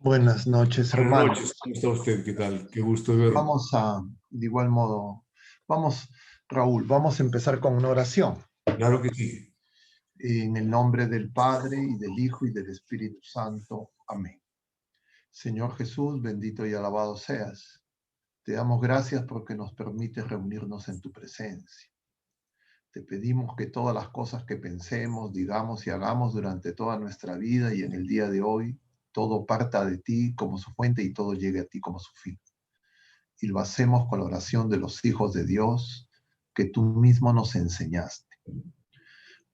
Buenas noches, Buenas hermano. noches, ¿cómo está usted? ¿Qué tal? Qué gusto verlo. De igual modo, vamos, Raúl, vamos a empezar con una oración. Claro que sí. En el nombre del Padre, y del Hijo, y del Espíritu Santo. Amén. Señor Jesús, bendito y alabado seas. Te damos gracias porque nos permites reunirnos en tu presencia. Te pedimos que todas las cosas que pensemos, digamos y hagamos durante toda nuestra vida y en el día de hoy, todo parta de ti como su fuente y todo llegue a ti como su fin. Y lo hacemos con la oración de los hijos de Dios que tú mismo nos enseñaste.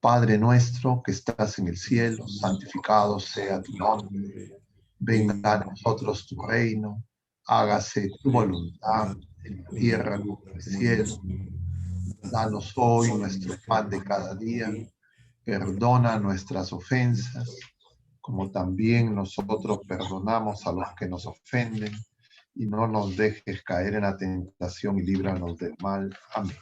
Padre nuestro que estás en el cielo, santificado sea tu nombre. Venga a nosotros tu reino. Hágase tu voluntad en la tierra como en el cielo. Danos hoy nuestro pan de cada día. Perdona nuestras ofensas, como también nosotros perdonamos a los que nos ofenden. Y no nos dejes caer en la tentación y líbranos del mal. Amén.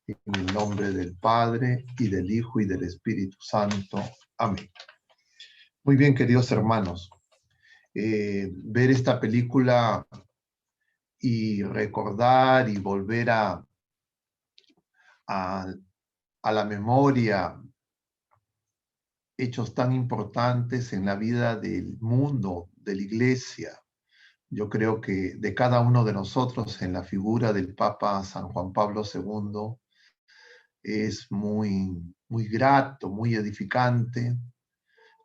En el nombre del Padre, y del Hijo, y del Espíritu Santo. Amén. Muy bien, queridos hermanos. Ver esta película y recordar y volver a, a la memoria hechos tan importantes en la vida del mundo, de la Iglesia. Yo creo que de cada uno de nosotros en la figura del Papa San Juan Pablo II es muy grato, muy edificante.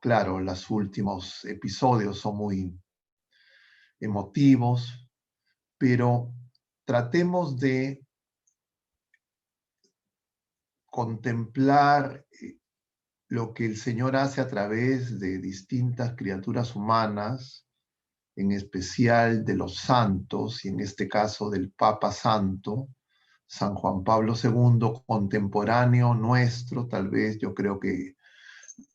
Claro, los últimos episodios son muy emotivos, pero tratemos de contemplar lo que el Señor hace a través de distintas criaturas humanas, en especial de los santos, y en este caso del Papa Santo, San Juan Pablo II, contemporáneo nuestro. Tal vez yo creo que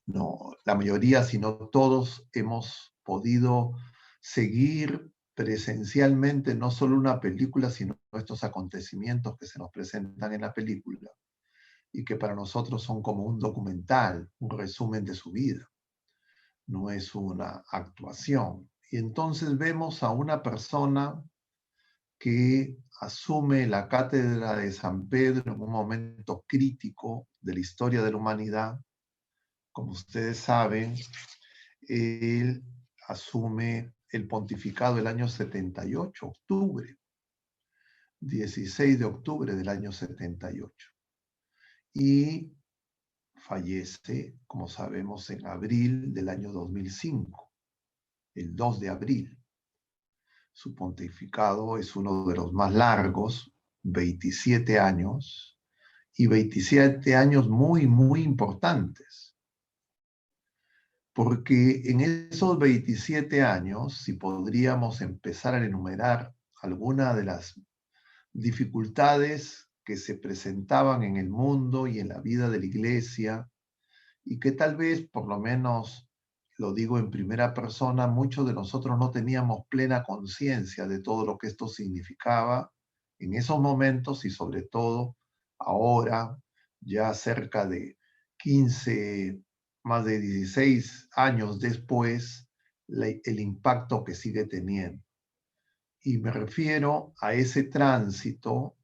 no, la mayoría, sino todos, hemos podido seguir presencialmente no solo una película, sino estos acontecimientos que se nos presentan en la película y que para nosotros son como un documental, un resumen de su vida, no es una actuación. Y entonces vemos a una persona que asume la cátedra de San Pedro en un momento crítico de la historia de la humanidad. Como ustedes saben, él asume el pontificado el año 78, octubre, 16 de octubre del año 78. Y fallece, como sabemos, en abril del año 2005, el 2 de abril. Su pontificado es uno de los más largos, 27 años, y 27 años muy importantes. Porque en esos 27 años, si podríamos empezar a enumerar algunas de las dificultades que se presentaban en el mundo y en la vida de la Iglesia, y que tal vez, por lo menos lo digo en primera persona, muchos de nosotros no teníamos plena conciencia de todo lo que esto significaba en esos momentos y sobre todo ahora, ya cerca de 15, más de 16 años después, el impacto que sigue teniendo. Y me refiero a ese tránsito,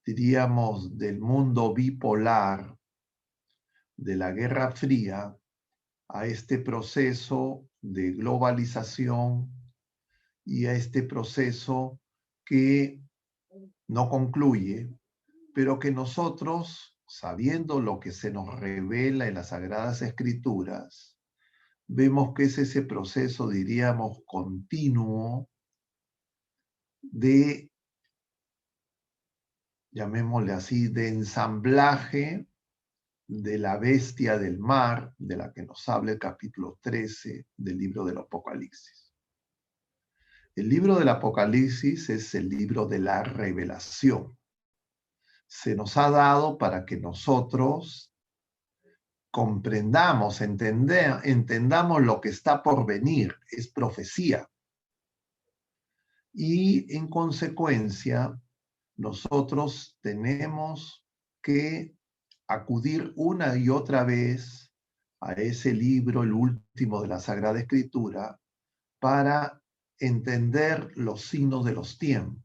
diríamos, del mundo bipolar, de la Guerra Fría, a este proceso de globalización y a este proceso que no concluye, pero que nosotros, sabiendo lo que se nos revela en las Sagradas Escrituras, vemos que es ese proceso, diríamos, continuo de, llamémosle así, de ensamblaje de la bestia del mar, de la que nos habla el capítulo 13 del libro del Apocalipsis. El libro del Apocalipsis es el libro de la revelación. Se nos ha dado para que nosotros comprendamos, entendamos lo que está por venir, es profecía. Y en consecuencia, nosotros tenemos que acudir una y otra vez a ese libro, el último de la Sagrada Escritura, para entender los signos de los tiempos.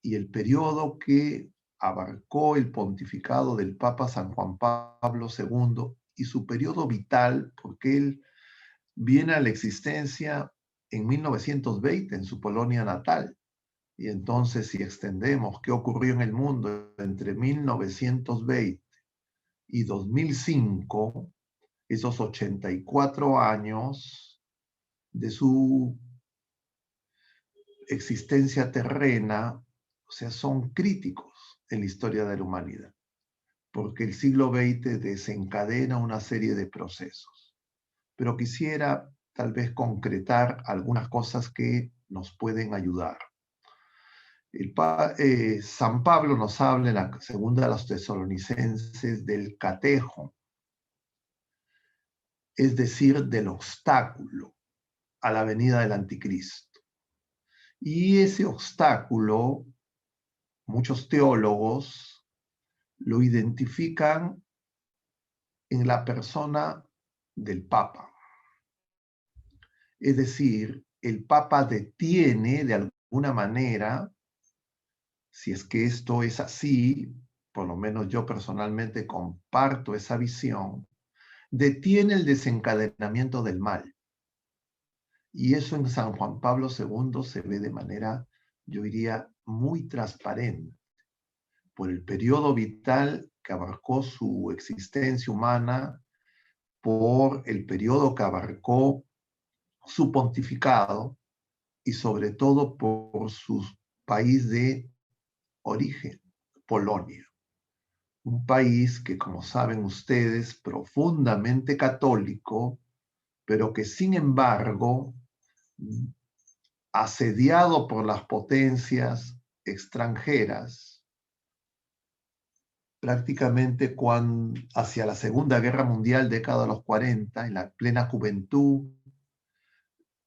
Y el periodo que abarcó el pontificado del Papa San Juan Pablo II y su periodo vital, porque él viene a la existencia en 1920 en su Polonia natal. Y entonces, si extendemos qué ocurrió en el mundo entre 1920 y 2005, esos 84 años de su existencia terrena, o sea, son críticos en la historia de la humanidad, porque el siglo XX desencadena una serie de procesos. Pero quisiera tal vez concretar algunas cosas que nos pueden ayudar. San Pablo nos habla en la segunda de los Tesalonicenses del catejo, es decir, del obstáculo a la venida del anticristo. Y ese obstáculo, muchos teólogos lo identifican en la persona del Papa. Es decir, el Papa detiene de alguna manera, si es que esto es así, por lo menos yo personalmente comparto esa visión, detiene el desencadenamiento del mal. Y eso en San Juan Pablo II se ve de manera, yo diría, muy transparente, por el periodo vital que abarcó su existencia humana, por el periodo que abarcó su pontificado y sobre todo por su país de origen, Polonia. Un país que, como saben ustedes, profundamente católico, pero que sin embargo, asediado por las potencias extranjeras, prácticamente hacia la Segunda Guerra Mundial, década de los 40, en la plena juventud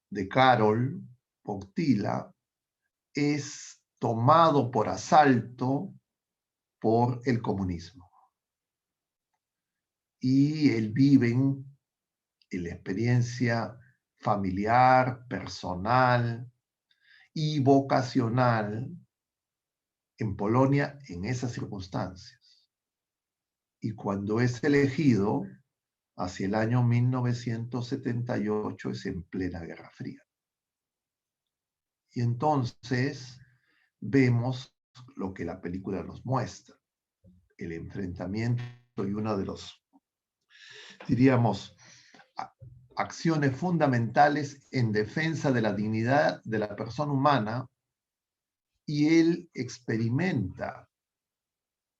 de Karol Wojtyła, es tomado por asalto por el comunismo. Y él vive en la experiencia familiar, personal y vocacional en Polonia en esas circunstancias. Y cuando es elegido, hacia el año 1978, es en plena Guerra Fría. Y entonces vemos lo que la película nos muestra, el enfrentamiento y uno de los, diríamos, acciones fundamentales en defensa de la dignidad de la persona humana, y él experimenta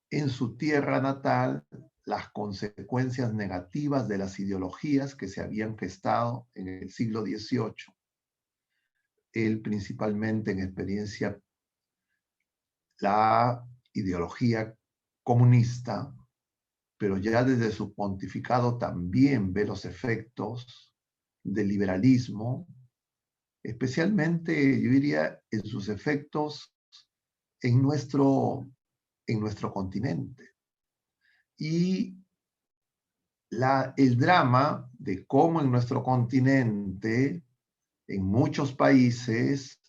en su tierra natal las consecuencias negativas de las ideologías que se habían gestado en el siglo XVIII. Él principalmente en experiencia la ideología comunista, pero ya desde su pontificado también ve los efectos del liberalismo, especialmente, yo diría, en sus efectos en nuestro continente. Y el drama de cómo en nuestro continente, en muchos países,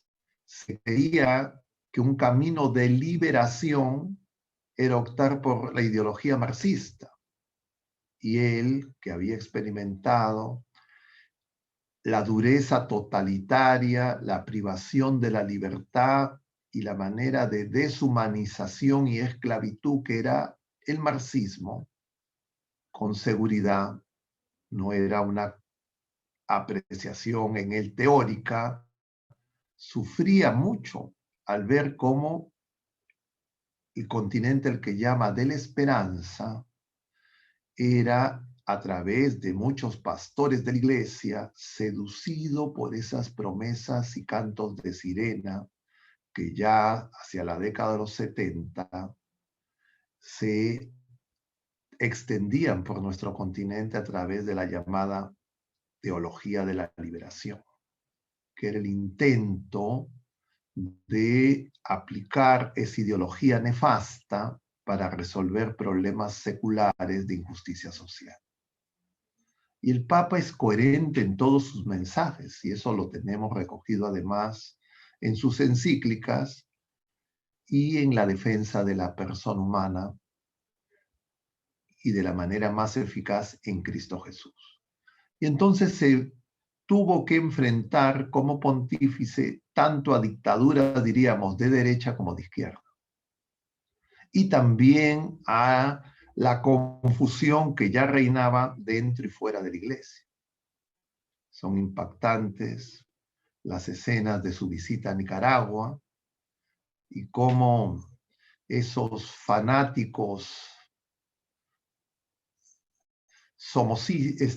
se creía que un camino de liberación era optar por la ideología marxista. Y él, que había experimentado la dureza totalitaria, la privación de la libertad y la manera de deshumanización y esclavitud que era el marxismo, con seguridad no era una apreciación en él teórica, sufría mucho al ver cómo el continente, el que llama de la esperanza, era a través de muchos pastores de la iglesia seducido por esas promesas y cantos de sirena que ya hacia la década de los 70 se extendían por nuestro continente a través de la llamada teología de la liberación, que era el intento de aplicar esa ideología nefasta para resolver problemas seculares de injusticia social. Y el Papa es coherente en todos sus mensajes, y eso lo tenemos recogido además en sus encíclicas y en la defensa de la persona humana y de la manera más eficaz en Cristo Jesús. Y entonces se tuvo que enfrentar como pontífice tanto a dictaduras, diríamos, de derecha como de izquierda. Y también a la confusión que ya reinaba dentro y fuera de la iglesia. Son impactantes las escenas de su visita a Nicaragua y cómo esos fanáticos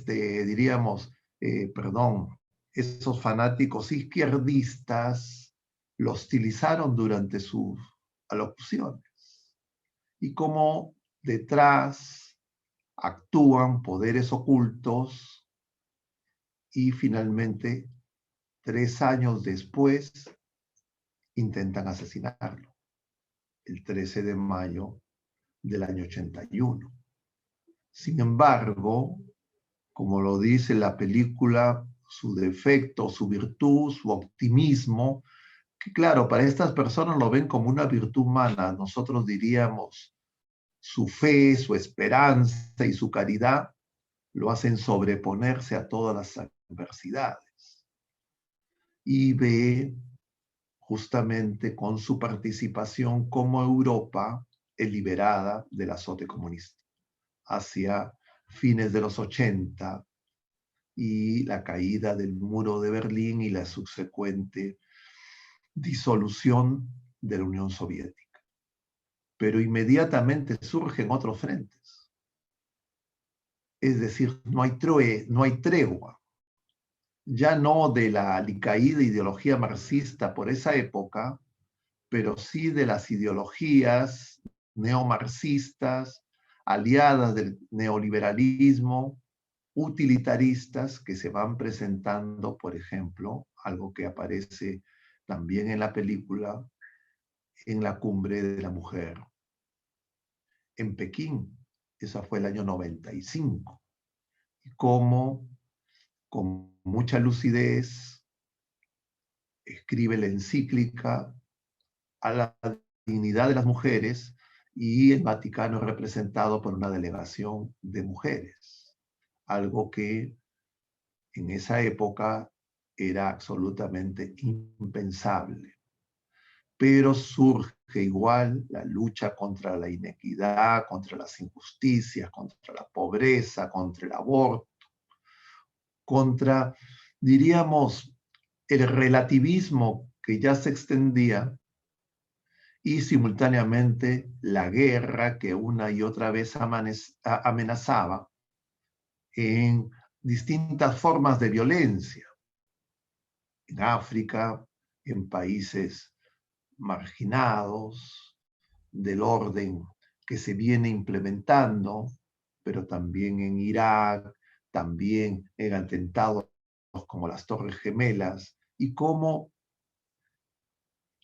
diríamos, esos fanáticos izquierdistas lo hostilizaron durante sus alocuciones y cómo detrás actúan poderes ocultos y finalmente 3 años después intentan asesinarlo, el 13 de mayo del año 81. Sin embargo, como lo dice la película, su defecto, su virtud, su optimismo, que claro, para estas personas lo ven como una virtud humana, nosotros diríamos su fe, su esperanza y su caridad lo hacen sobreponerse a todas las adversidades. Y ve justamente con su participación como Europa es liberada del azote comunista hacia fines de los 80 y la caída del muro de Berlín y la subsecuente disolución de la Unión Soviética. Pero inmediatamente surgen otros frentes. Es decir, no hay tregua. Ya no de la alicaída ideología marxista por esa época, pero sí de las ideologías neomarxistas, aliadas del neoliberalismo, utilitaristas que se van presentando, por ejemplo, algo que aparece también en la película, en la Cumbre de la Mujer, en Pekín. Esa fue el año 95. Y cómo, con mucha lucidez, escribe la encíclica a la dignidad de las mujeres y el Vaticano es representado por una delegación de mujeres, algo que en esa época era absolutamente impensable. Pero surge igual la lucha contra la inequidad, contra las injusticias, contra la pobreza, contra el aborto, contra, diríamos, el relativismo que ya se extendía y simultáneamente la guerra que una y otra vez amenazaba en distintas formas de violencia, en África, en países marginados del orden que se viene implementando, pero también en Irak, también en atentados como las Torres Gemelas, y cómo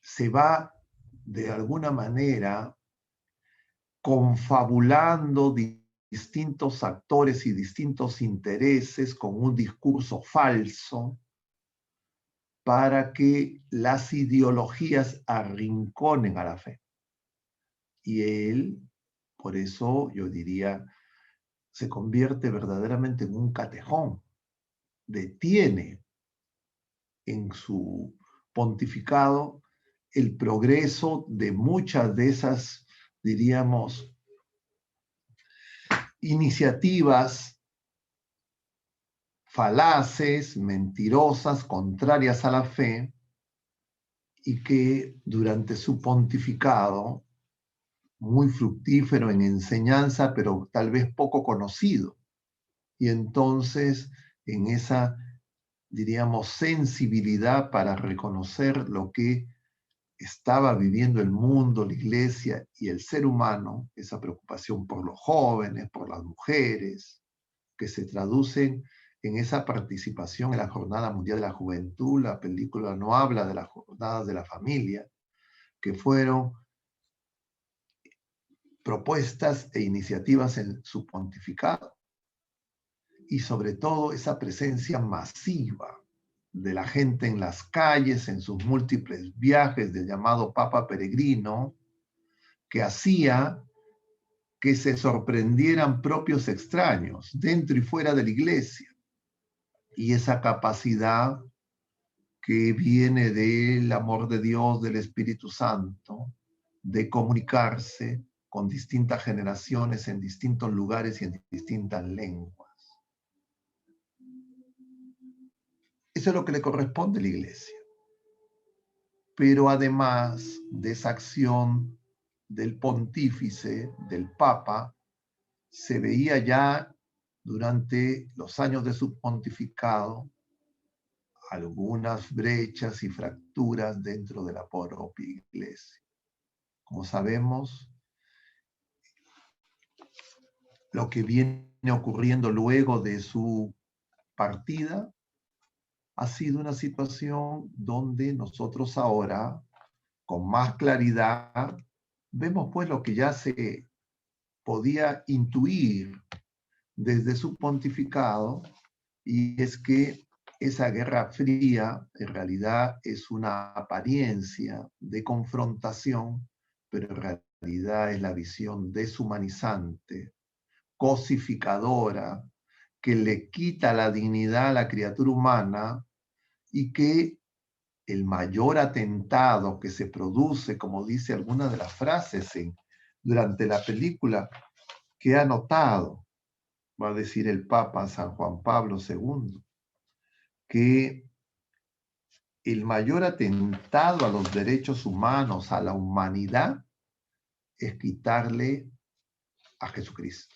se va de alguna manera confabulando distintos actores y distintos intereses con un discurso falso para que las ideologías arrinconen a la fe. Y él, por eso yo diría, se convierte verdaderamente en un catejón, detiene en su pontificado el progreso de muchas de esas, diríamos, iniciativas falaces, mentirosas, contrarias a la fe, y que durante su pontificado, muy fructífero en enseñanza, pero tal vez poco conocido, y entonces en esa, diríamos, sensibilidad para reconocer lo que estaba viviendo el mundo, la iglesia y el ser humano, esa preocupación por los jóvenes, por las mujeres, que se traducen en esa participación en la Jornada Mundial de la Juventud. La película no habla de las jornadas de la familia, que fueron propuestas e iniciativas en su pontificado. y sobre todo esa presencia masiva de la gente en las calles, en sus múltiples viajes del llamado Papa Peregrino, que hacía que se sorprendieran propios extraños dentro y fuera de la iglesia. Y esa capacidad que viene del amor de Dios, del Espíritu Santo, de comunicarse con distintas generaciones en distintos lugares y en distintas lenguas. Eso es lo que le corresponde a la iglesia. Pero además de esa acción del pontífice, del papa, se veía ya durante los años de su pontificado algunas brechas y fracturas dentro de la propia iglesia. Como sabemos, lo que viene ocurriendo luego de su partida ha sido una situación donde nosotros ahora, con más claridad, vemos pues lo que ya se podía intuir desde su pontificado, y es que esa guerra fría en realidad es una apariencia de confrontación, pero en realidad es la visión deshumanizante, cosificadora, que le quita la dignidad a la criatura humana y que el mayor atentado que se produce, como dice alguna de las frases durante la película, que ha notado, va a decir el Papa San Juan Pablo II, que el mayor atentado a los derechos humanos, a la humanidad, es quitarle a Jesucristo,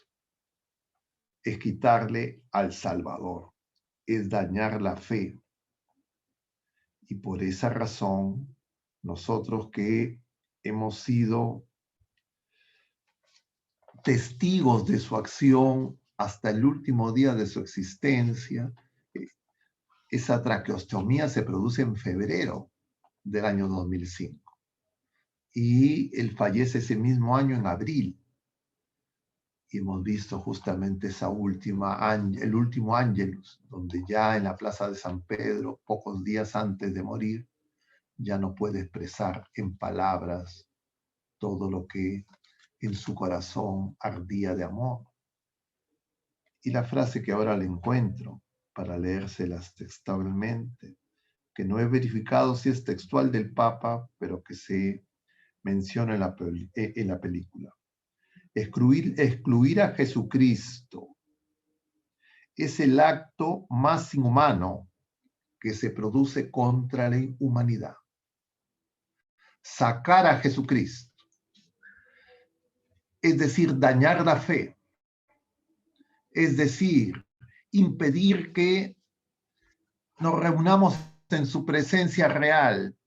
es quitarle al Salvador, es dañar la fe. Y por esa razón, nosotros que hemos sido testigos de su acción hasta el último día de su existencia, esa traqueostomía se produce en febrero del año 2005 y él fallece ese mismo año en abril. Y hemos visto justamente el último Ángelus, donde ya en la Plaza de San Pedro, pocos días antes de morir, ya no puede expresar en palabras todo lo que en su corazón ardía de amor. Y la frase que ahora le encuentro, para leérselas textualmente, que no he verificado si es textual del Papa, pero que se menciona en la película. Excluir a Jesucristo es el acto más inhumano que se produce contra la humanidad. Sacar a Jesucristo, es decir, dañar la fe, es decir, impedir que nos reunamos en su presencia real,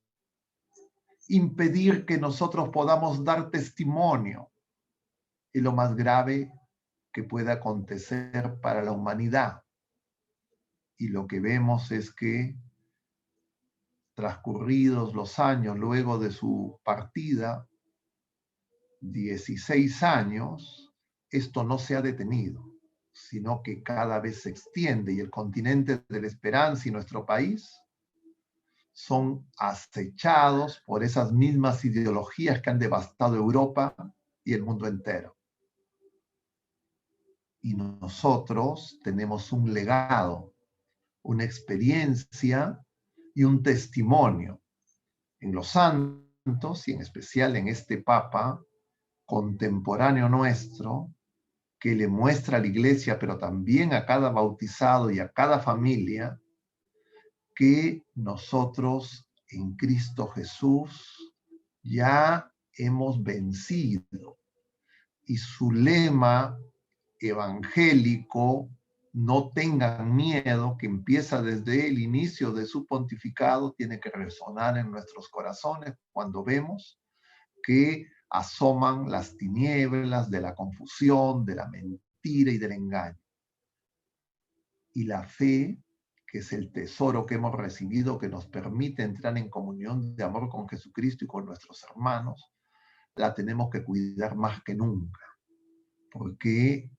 impedir que nosotros podamos dar testimonio, y lo más grave que pueda acontecer para la humanidad. Y lo que vemos es que transcurridos los años luego de su partida, 16 años, esto no se ha detenido, sino que cada vez se extiende, y el continente de la esperanza y nuestro país son acechados por esas mismas ideologías que han devastado Europa y el mundo entero. Y nosotros tenemos un legado, una experiencia y un testimonio en los santos, y en especial en este Papa contemporáneo nuestro, que le muestra a la iglesia, pero también a cada bautizado y a cada familia, que nosotros en Cristo Jesús ya hemos vencido. Y su lema evangélico, no tengan miedo, que empieza desde el inicio de su pontificado, tiene que resonar en nuestros corazones cuando vemos que asoman las tinieblas de la confusión, de la mentira y del engaño. Y la fe, que es el tesoro que hemos recibido, que nos permite entrar en comunión de amor con Jesucristo y con nuestros hermanos, la tenemos que cuidar más que nunca, porque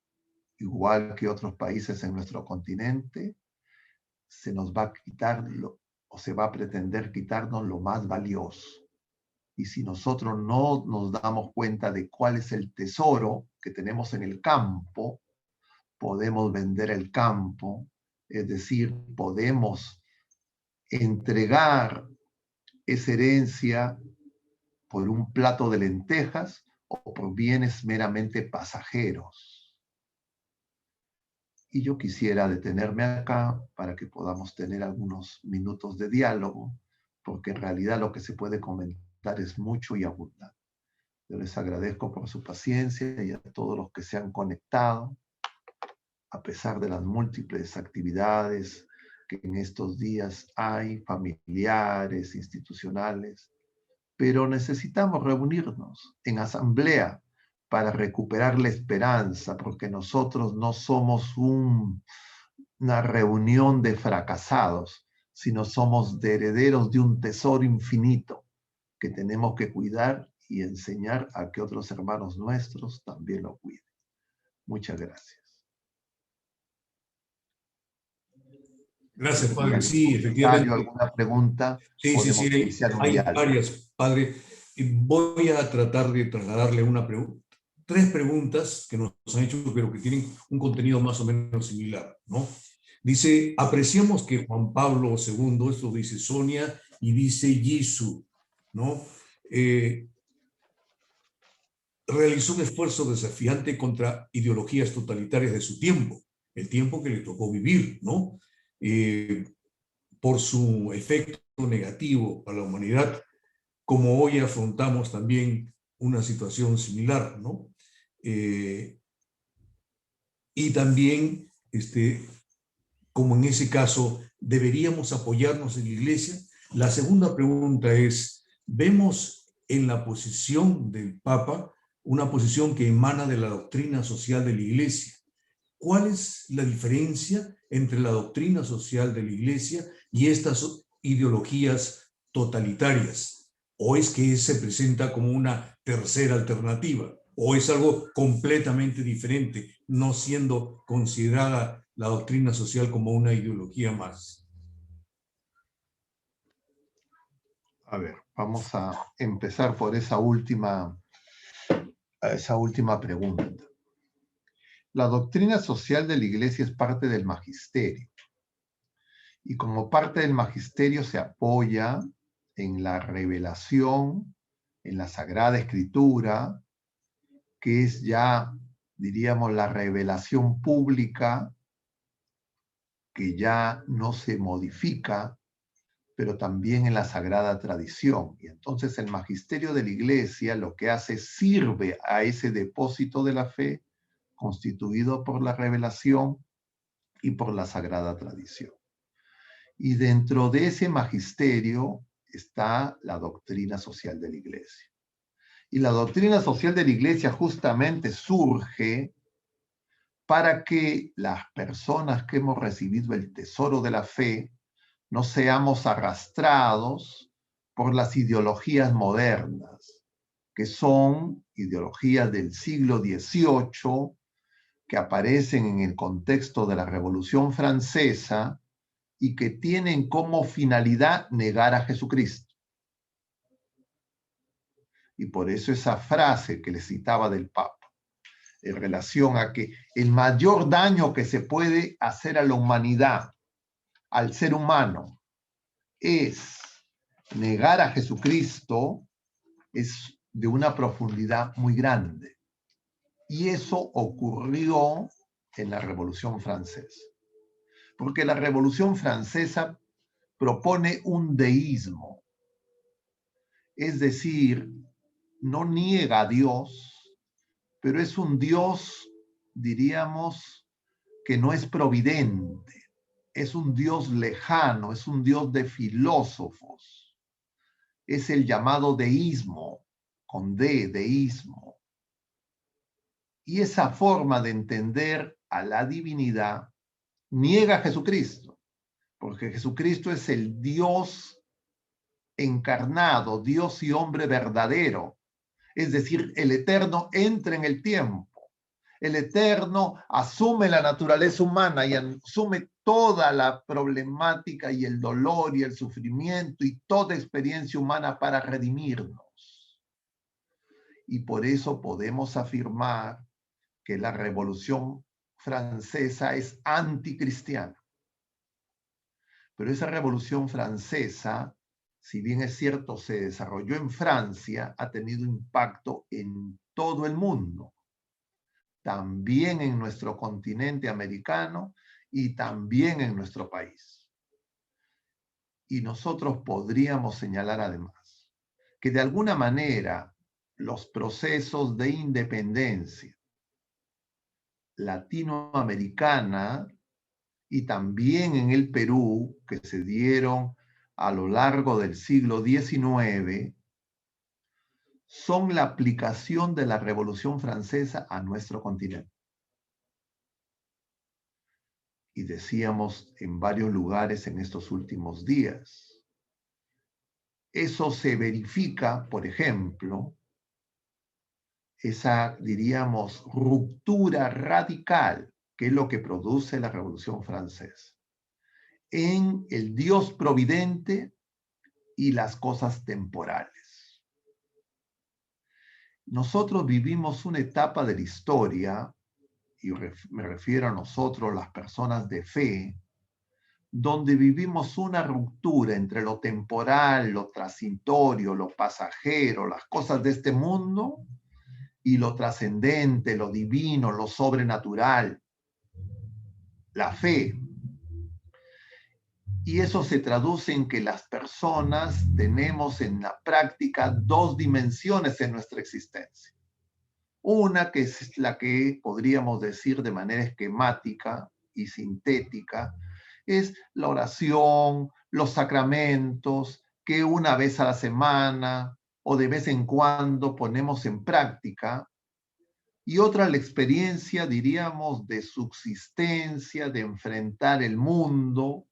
igual que otros países en nuestro continente, se nos va a quitar o se va a pretender quitarnos lo más valioso. Y si nosotros no nos damos cuenta de cuál es el tesoro que tenemos en el campo, podemos vender el campo, es decir, podemos entregar esa herencia por un plato de lentejas o por bienes meramente pasajeros. Y yo quisiera detenerme acá para que podamos tener algunos minutos de diálogo, porque en realidad lo que se puede comentar es mucho y abundante. Yo les agradezco por su paciencia y a todos los que se han conectado, a pesar de las múltiples actividades que en estos días hay, familiares, institucionales, pero necesitamos reunirnos en asamblea para recuperar la esperanza, porque nosotros no somos una reunión de fracasados, sino somos de herederos de un tesoro infinito que tenemos que cuidar y enseñar a que otros hermanos nuestros también lo cuiden. Muchas gracias. Gracias, padre. Sí, efectivamente. ¿Alguna pregunta? Sí, hay varias, padre. Voy a tratar de trasladarle tres preguntas que nos han hecho, pero que tienen un contenido más o menos similar, ¿no? Dice, apreciamos que Juan Pablo II, esto dice Sonia y dice Yisu, ¿no? Realizó un esfuerzo desafiante contra ideologías totalitarias de su tiempo, el tiempo que le tocó vivir, ¿no? Por su efecto negativo a la humanidad, como hoy afrontamos también una situación similar, ¿no? Y también, como en ese caso, deberíamos apoyarnos en la Iglesia. La segunda pregunta es, vemos en la posición del Papa una posición que emana de la doctrina social de la Iglesia. ¿Cuál es la diferencia entre la doctrina social de la Iglesia y estas ideologías totalitarias? ¿O es que se presenta como una tercera alternativa? ¿O es algo completamente diferente, no siendo considerada la doctrina social como una ideología más? A ver, vamos a empezar por esa última pregunta. La doctrina social de la Iglesia es parte del magisterio. Y como parte del magisterio se apoya en la revelación, en la Sagrada Escritura, que es ya, diríamos, la revelación pública, que ya no se modifica, pero también en la Sagrada Tradición. Y entonces el magisterio de la Iglesia lo que hace es sirve a ese depósito de la fe constituido por la revelación y por la Sagrada Tradición. Y dentro de ese magisterio está la doctrina social de la Iglesia. Y la doctrina social de la Iglesia justamente surge para que las personas que hemos recibido el tesoro de la fe no seamos arrastrados por las ideologías modernas, que son ideologías del siglo XVIII, que aparecen en el contexto de la Revolución Francesa y que tienen como finalidad negar a Jesucristo. Y por eso esa frase que le citaba del Papa, en relación a que el mayor daño que se puede hacer a la humanidad, al ser humano, es negar a Jesucristo, es de una profundidad muy grande. Y eso ocurrió en la Revolución Francesa. Porque la Revolución Francesa propone un deísmo, es decir, no niega a Dios, pero es un Dios, diríamos, que no es providente, es un Dios lejano, es un Dios de filósofos, es el llamado deísmo, con D, deísmo. Y esa forma de entender a la divinidad niega a Jesucristo, porque Jesucristo es el Dios encarnado, Dios y hombre verdadero, es decir, el eterno entra en el tiempo, el Eterno asume la naturaleza humana y asume toda la problemática y el dolor y el sufrimiento y toda experiencia humana para redimirnos. Y por eso podemos afirmar que la Revolución Francesa es anticristiana. Pero esa Revolución Francesa, si bien es cierto, se desarrolló en Francia, ha tenido impacto en todo el mundo, también en nuestro continente americano y también en nuestro país. Y nosotros podríamos señalar además que de alguna manera los procesos de independencia latinoamericana y también en el Perú, que se dieron a lo largo del siglo XIX, son la aplicación de la Revolución Francesa a nuestro continente. Y decíamos en varios lugares en estos últimos días, eso se verifica, por ejemplo, esa, diríamos, ruptura radical, que es lo que produce la Revolución Francesa, en el Dios providente y las cosas temporales. Nosotros vivimos una etapa de la historia, y me refiero a nosotros, las personas de fe, donde vivimos una ruptura entre lo temporal, lo transitorio, lo pasajero, las cosas de este mundo, y lo trascendente, lo divino, lo sobrenatural, la fe. Y eso se traduce en que las personas tenemos en la práctica dos dimensiones en nuestra existencia. Una que es la que podríamos decir de manera esquemática y sintética, es la oración, los sacramentos, que una vez a la semana o de vez en cuando ponemos en práctica. Y otra, la experiencia, diríamos, de subsistencia, de enfrentar el mundo.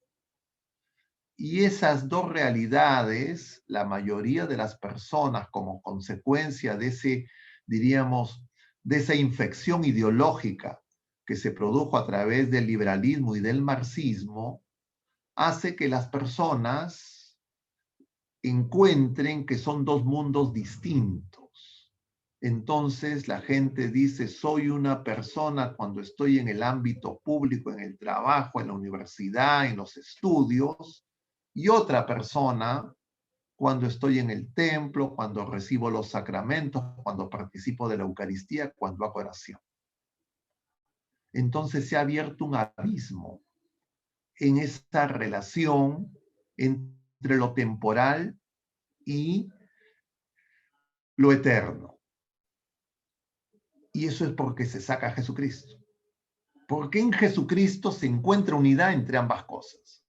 Y esas dos realidades, la mayoría de las personas, como consecuencia de ese, diríamos, de esa infección ideológica que se produjo a través del liberalismo y del marxismo, hace que las personas encuentren que son dos mundos distintos. Entonces la gente dice, soy una persona cuando estoy en el ámbito público, en el trabajo, en la universidad, en los estudios, y otra persona cuando estoy en el templo, cuando recibo los sacramentos, cuando participo de la Eucaristía, cuando hago oración. Entonces se ha abierto un abismo en esta relación entre lo temporal y lo eterno. Y eso es porque se saca a Jesucristo. Porque en Jesucristo se encuentra unidad entre ambas cosas.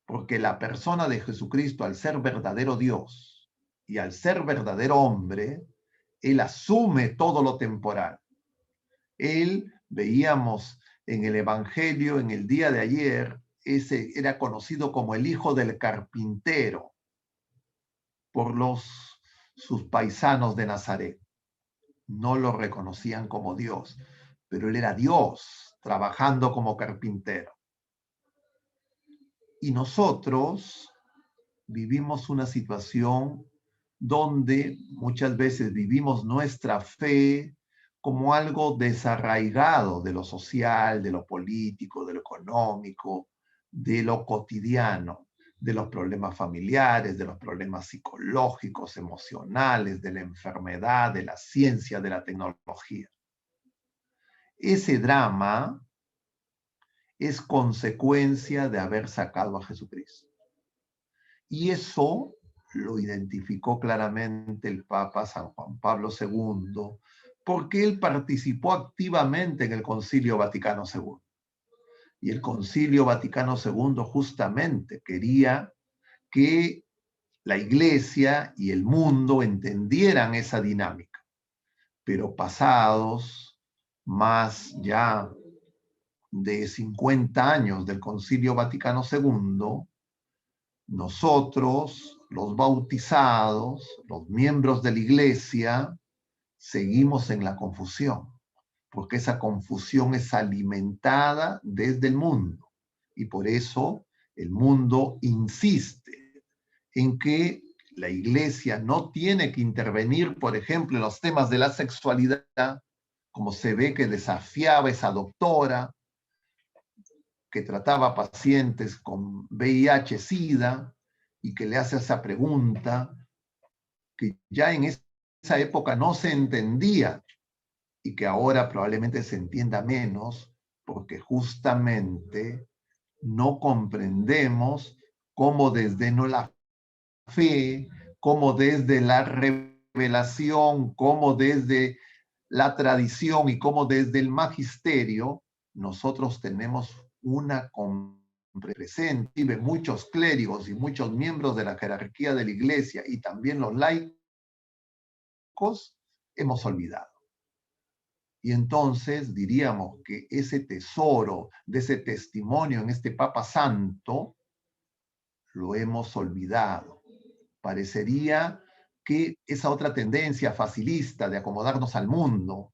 Porque la persona de Jesucristo, al ser verdadero Dios y al ser verdadero hombre, Él asume todo lo temporal. Él, veíamos en el Evangelio, en el día de ayer, ese era conocido como el hijo del carpintero por sus paisanos de Nazaret. No lo reconocían como Dios, pero Él era Dios trabajando como carpintero. Y nosotros vivimos una situación donde muchas veces vivimos nuestra fe como algo desarraigado de lo social, de lo político, de lo económico, de lo cotidiano, de los problemas familiares, de los problemas psicológicos, emocionales, de la enfermedad, de la ciencia, de la tecnología. Ese drama es consecuencia de haber sacado a Jesucristo. Y eso lo identificó claramente el Papa San Juan Pablo II, porque él participó activamente en el Concilio Vaticano II. Y el Concilio Vaticano II justamente quería que la Iglesia y el mundo entendieran esa dinámica. Pero pasados más ya de 50 años del Concilio Vaticano II, nosotros, los bautizados, los miembros de la Iglesia, seguimos en la confusión, porque esa confusión es alimentada desde el mundo. Y por eso el mundo insiste en que la Iglesia no tiene que intervenir, por ejemplo, en los temas de la sexualidad, como se ve que desafiaba esa doctora que trataba pacientes con VIH-Sida y que le hace esa pregunta que ya en esa época no se entendía y que ahora probablemente se entienda menos porque justamente no comprendemos cómo desde no la fe, cómo desde la revelación, cómo desde la tradición y cómo desde el magisterio nosotros tenemos una presente. Muchos clérigos y muchos miembros de la jerarquía de la iglesia y también los laicos hemos olvidado. Y entonces diríamos que ese tesoro de ese testimonio en este Papa Santo lo hemos olvidado. Parecería que esa otra tendencia facilista de acomodarnos al mundo,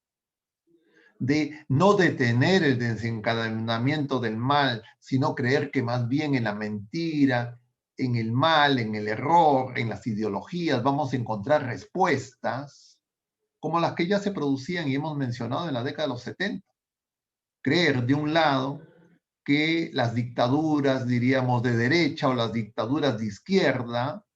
de no detener el desencadenamiento del mal, sino creer que más bien en la mentira, en el mal, en el error, en las ideologías, vamos a encontrar respuestas como las que ya se producían y hemos mencionado en la década de los 70. Creer, de un lado, que las dictaduras, diríamos, de derecha o las dictaduras de izquierda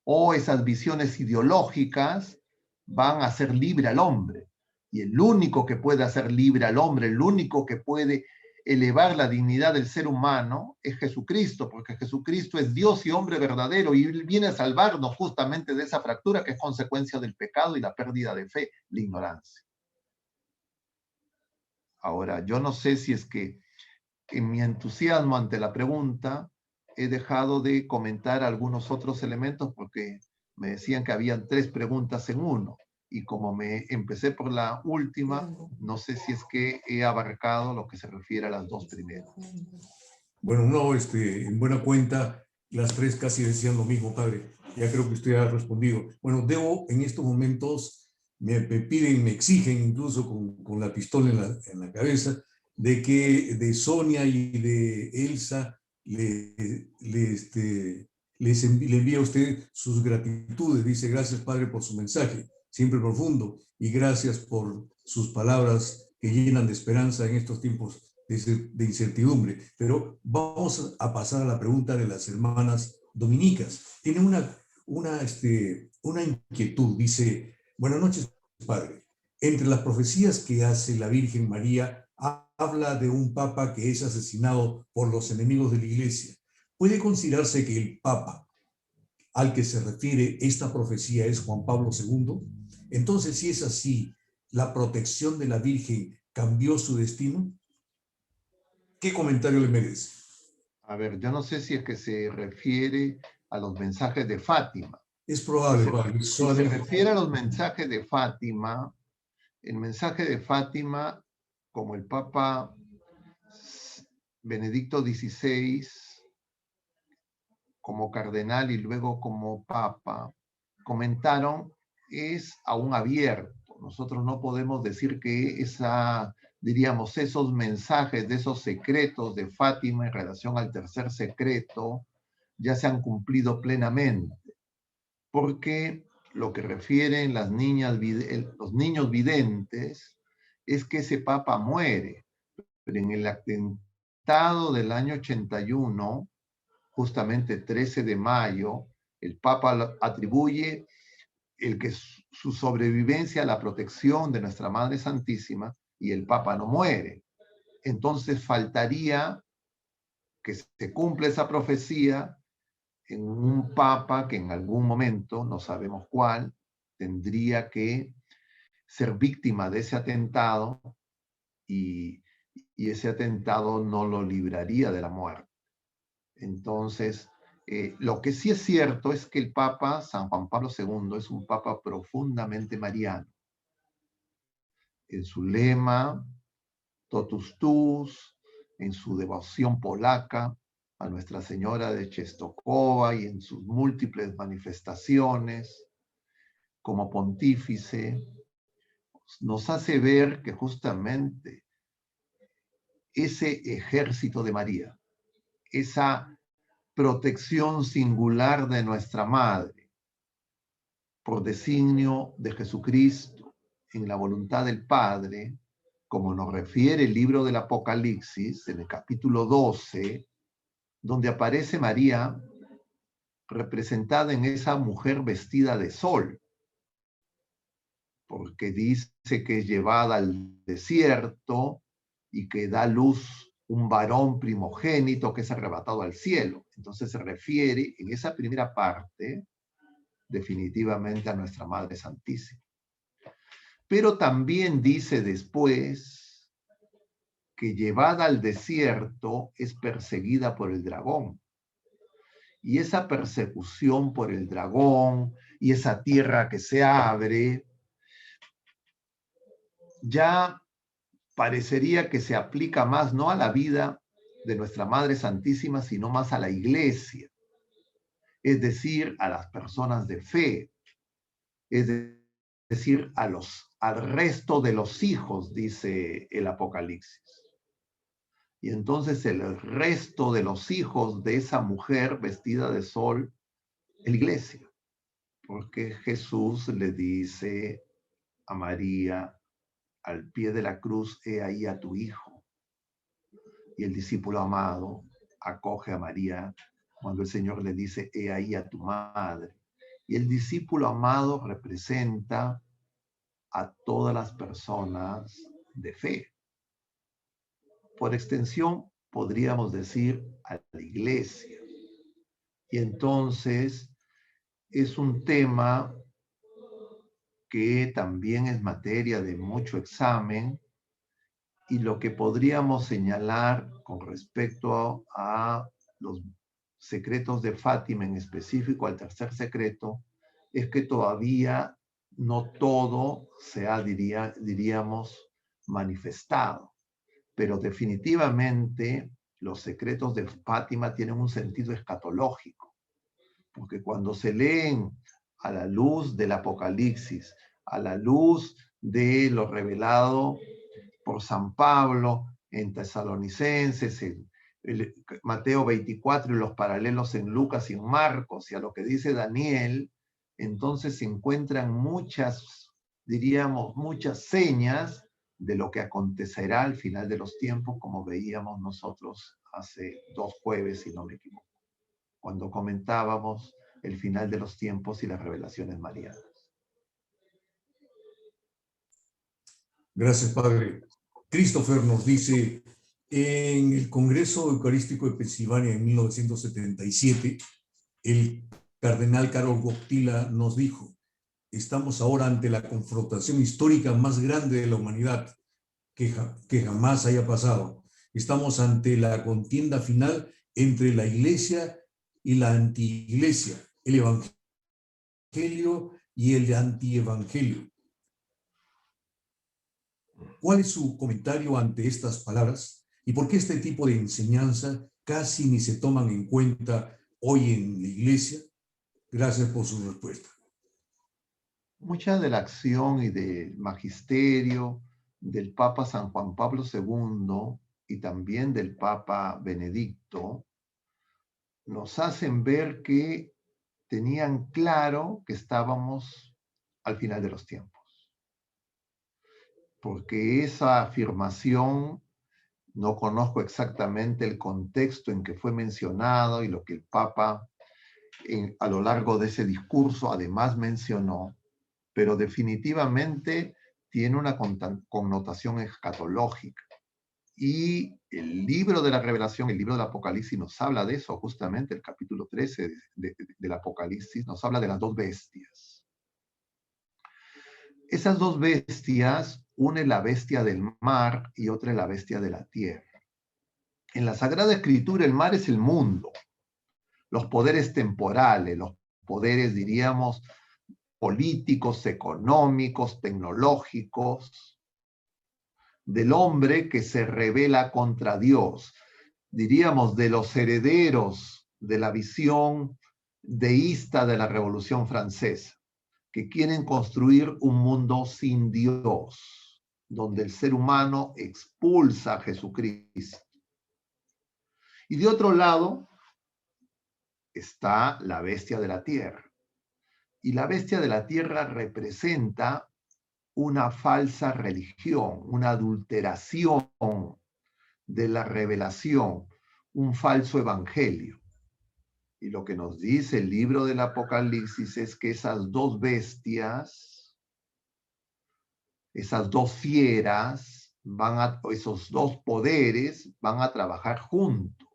o esas visiones ideológicas van a hacer libre al hombre. Y el único que puede hacer libre al hombre, el único que puede elevar la dignidad del ser humano es Jesucristo, porque Jesucristo es Dios y hombre verdadero y viene a salvarnos justamente de esa fractura que es consecuencia del pecado y la pérdida de fe, la ignorancia. Ahora, yo no sé si es que en mi entusiasmo ante la pregunta he dejado de comentar algunos otros elementos porque me decían que habían 3 preguntas en uno. Y como me empecé por la última, no sé si es que he abarcado lo que se refiere a las 2 primeras. Bueno, no, en buena cuenta, las 3 casi decían lo mismo, padre. Ya creo que usted ha respondido. Bueno, debo en estos momentos, me piden, me exigen incluso con la pistola en la cabeza, de que de Sonia y de Elsa le envíe a usted sus gratitudes. Dice, gracias, padre, por su mensaje, siempre profundo, y gracias por sus palabras que llenan de esperanza en estos tiempos de incertidumbre. Pero vamos a pasar a la pregunta de las hermanas dominicas. Tiene una inquietud. Dice, buenas noches, padre. Entre las profecías que hace la Virgen María, habla de un papa que es asesinado por los enemigos de la iglesia. ¿Puede considerarse que el papa al que se refiere esta profecía es Juan Pablo II? Entonces, si es así, ¿la protección de la Virgen cambió su destino? ¿Qué comentario le merece? A ver, yo no sé si es que se refiere a los mensajes de Fátima. Es probable, padre. Si se refiere a los mensajes de Fátima, el mensaje de Fátima, como el Papa Benedicto XVI, como cardenal y luego como Papa, comentaron, es aún abierto. Nosotros no podemos decir que diríamos, esos mensajes de esos secretos de Fátima en relación al tercer secreto ya se han cumplido plenamente, porque lo que refieren los niños videntes es que ese papa muere, pero en el atentado del año 81, justamente 13 de mayo, el papa atribuye su sobrevivencia a la protección de nuestra Madre Santísima y el papa no muere. Entonces faltaría que se cumpla esa profecía en un papa que en algún momento, no sabemos cuál, tendría que ser víctima de ese atentado y ese atentado no lo libraría de la muerte. Entonces, lo que sí es cierto es que el Papa San Juan Pablo II es un Papa profundamente mariano. En su lema, Totus Tuus, en su devoción polaca a Nuestra Señora de Czestochowa y en sus múltiples manifestaciones como pontífice, nos hace ver que justamente ese ejército de María, esa protección singular de nuestra Madre, por designio de Jesucristo, en la voluntad del Padre, como nos refiere el libro del Apocalipsis, en el capítulo 12, donde aparece María representada en esa mujer vestida de sol, porque dice que es llevada al desierto y que da luz un varón primogénito que es arrebatado al cielo. Entonces se refiere en esa primera parte definitivamente a nuestra Madre Santísima. Pero también dice después que llevada al desierto es perseguida por el dragón. Y esa persecución por el dragón y esa tierra que se abre, ya parecería que se aplica más no a la vida de nuestra Madre Santísima, sino más a la Iglesia, es decir, a las personas de fe, es decir, al resto de los hijos, dice el Apocalipsis. Y entonces el resto de los hijos de esa mujer vestida de sol es la Iglesia, porque Jesús le dice a María, al pie de la cruz, he ahí a tu hijo. Y el discípulo amado acoge a María cuando el Señor le dice, he ahí a tu madre. Y el discípulo amado representa a todas las personas de fe. Por extensión, podríamos decir a la Iglesia. Y entonces es un tema que también es materia de mucho examen, y lo que podríamos señalar con respecto a los secretos de Fátima, en específico al tercer secreto, es que todavía no todo se ha, diríamos, manifestado, pero definitivamente los secretos de Fátima tienen un sentido escatológico, porque cuando se leen a la luz del Apocalipsis, a la luz de lo revelado por San Pablo en Tesalonicenses, en Mateo 24 y los paralelos en Lucas y en Marcos, y a lo que dice Daniel, entonces se encuentran muchas, diríamos, muchas señas de lo que acontecerá al final de los tiempos, como veíamos nosotros hace 2 jueves, si no me equivoco, cuando comentábamos el final de los tiempos y las revelaciones marianas. Gracias, Padre. Christopher nos dice, en el Congreso Eucarístico de Pensilvania en 1977, el cardenal Karol Wojtyla nos dijo, estamos ahora ante la confrontación histórica más grande de la humanidad que jamás haya pasado. Estamos ante la contienda final entre la Iglesia y la antiiglesia, el Evangelio y el antievangelio. ¿Cuál es su comentario ante estas palabras? ¿Y por qué este tipo de enseñanza casi ni se toman en cuenta hoy en la Iglesia? Gracias por su respuesta. Mucha de la acción y del magisterio del Papa San Juan Pablo II y también del Papa Benedicto nos hacen ver que tenían claro que estábamos al final de los tiempos. Porque esa afirmación, no conozco exactamente el contexto en que fue mencionado y lo que el Papa a lo largo de ese discurso además mencionó, pero definitivamente tiene una connotación escatológica. Y el libro de la Revelación, el libro del Apocalipsis, nos habla de eso, justamente el capítulo 13 del Apocalipsis, nos habla de las 2 bestias. Esas 2 bestias, una es la bestia del mar y otra es la bestia de la tierra. En la Sagrada Escritura, el mar es el mundo, los poderes temporales, los poderes, diríamos, políticos, económicos, tecnológicos, del hombre que se rebela contra Dios, diríamos, de los herederos de la visión deísta de la Revolución Francesa, que quieren construir un mundo sin Dios, donde el ser humano expulsa a Jesucristo. Y de otro lado está la bestia de la tierra. Y la bestia de la tierra representa una falsa religión, una adulteración de la revelación, un falso evangelio. Y lo que nos dice el libro del Apocalipsis es que esas dos bestias, esas dos fieras, esos dos poderes van a trabajar juntos.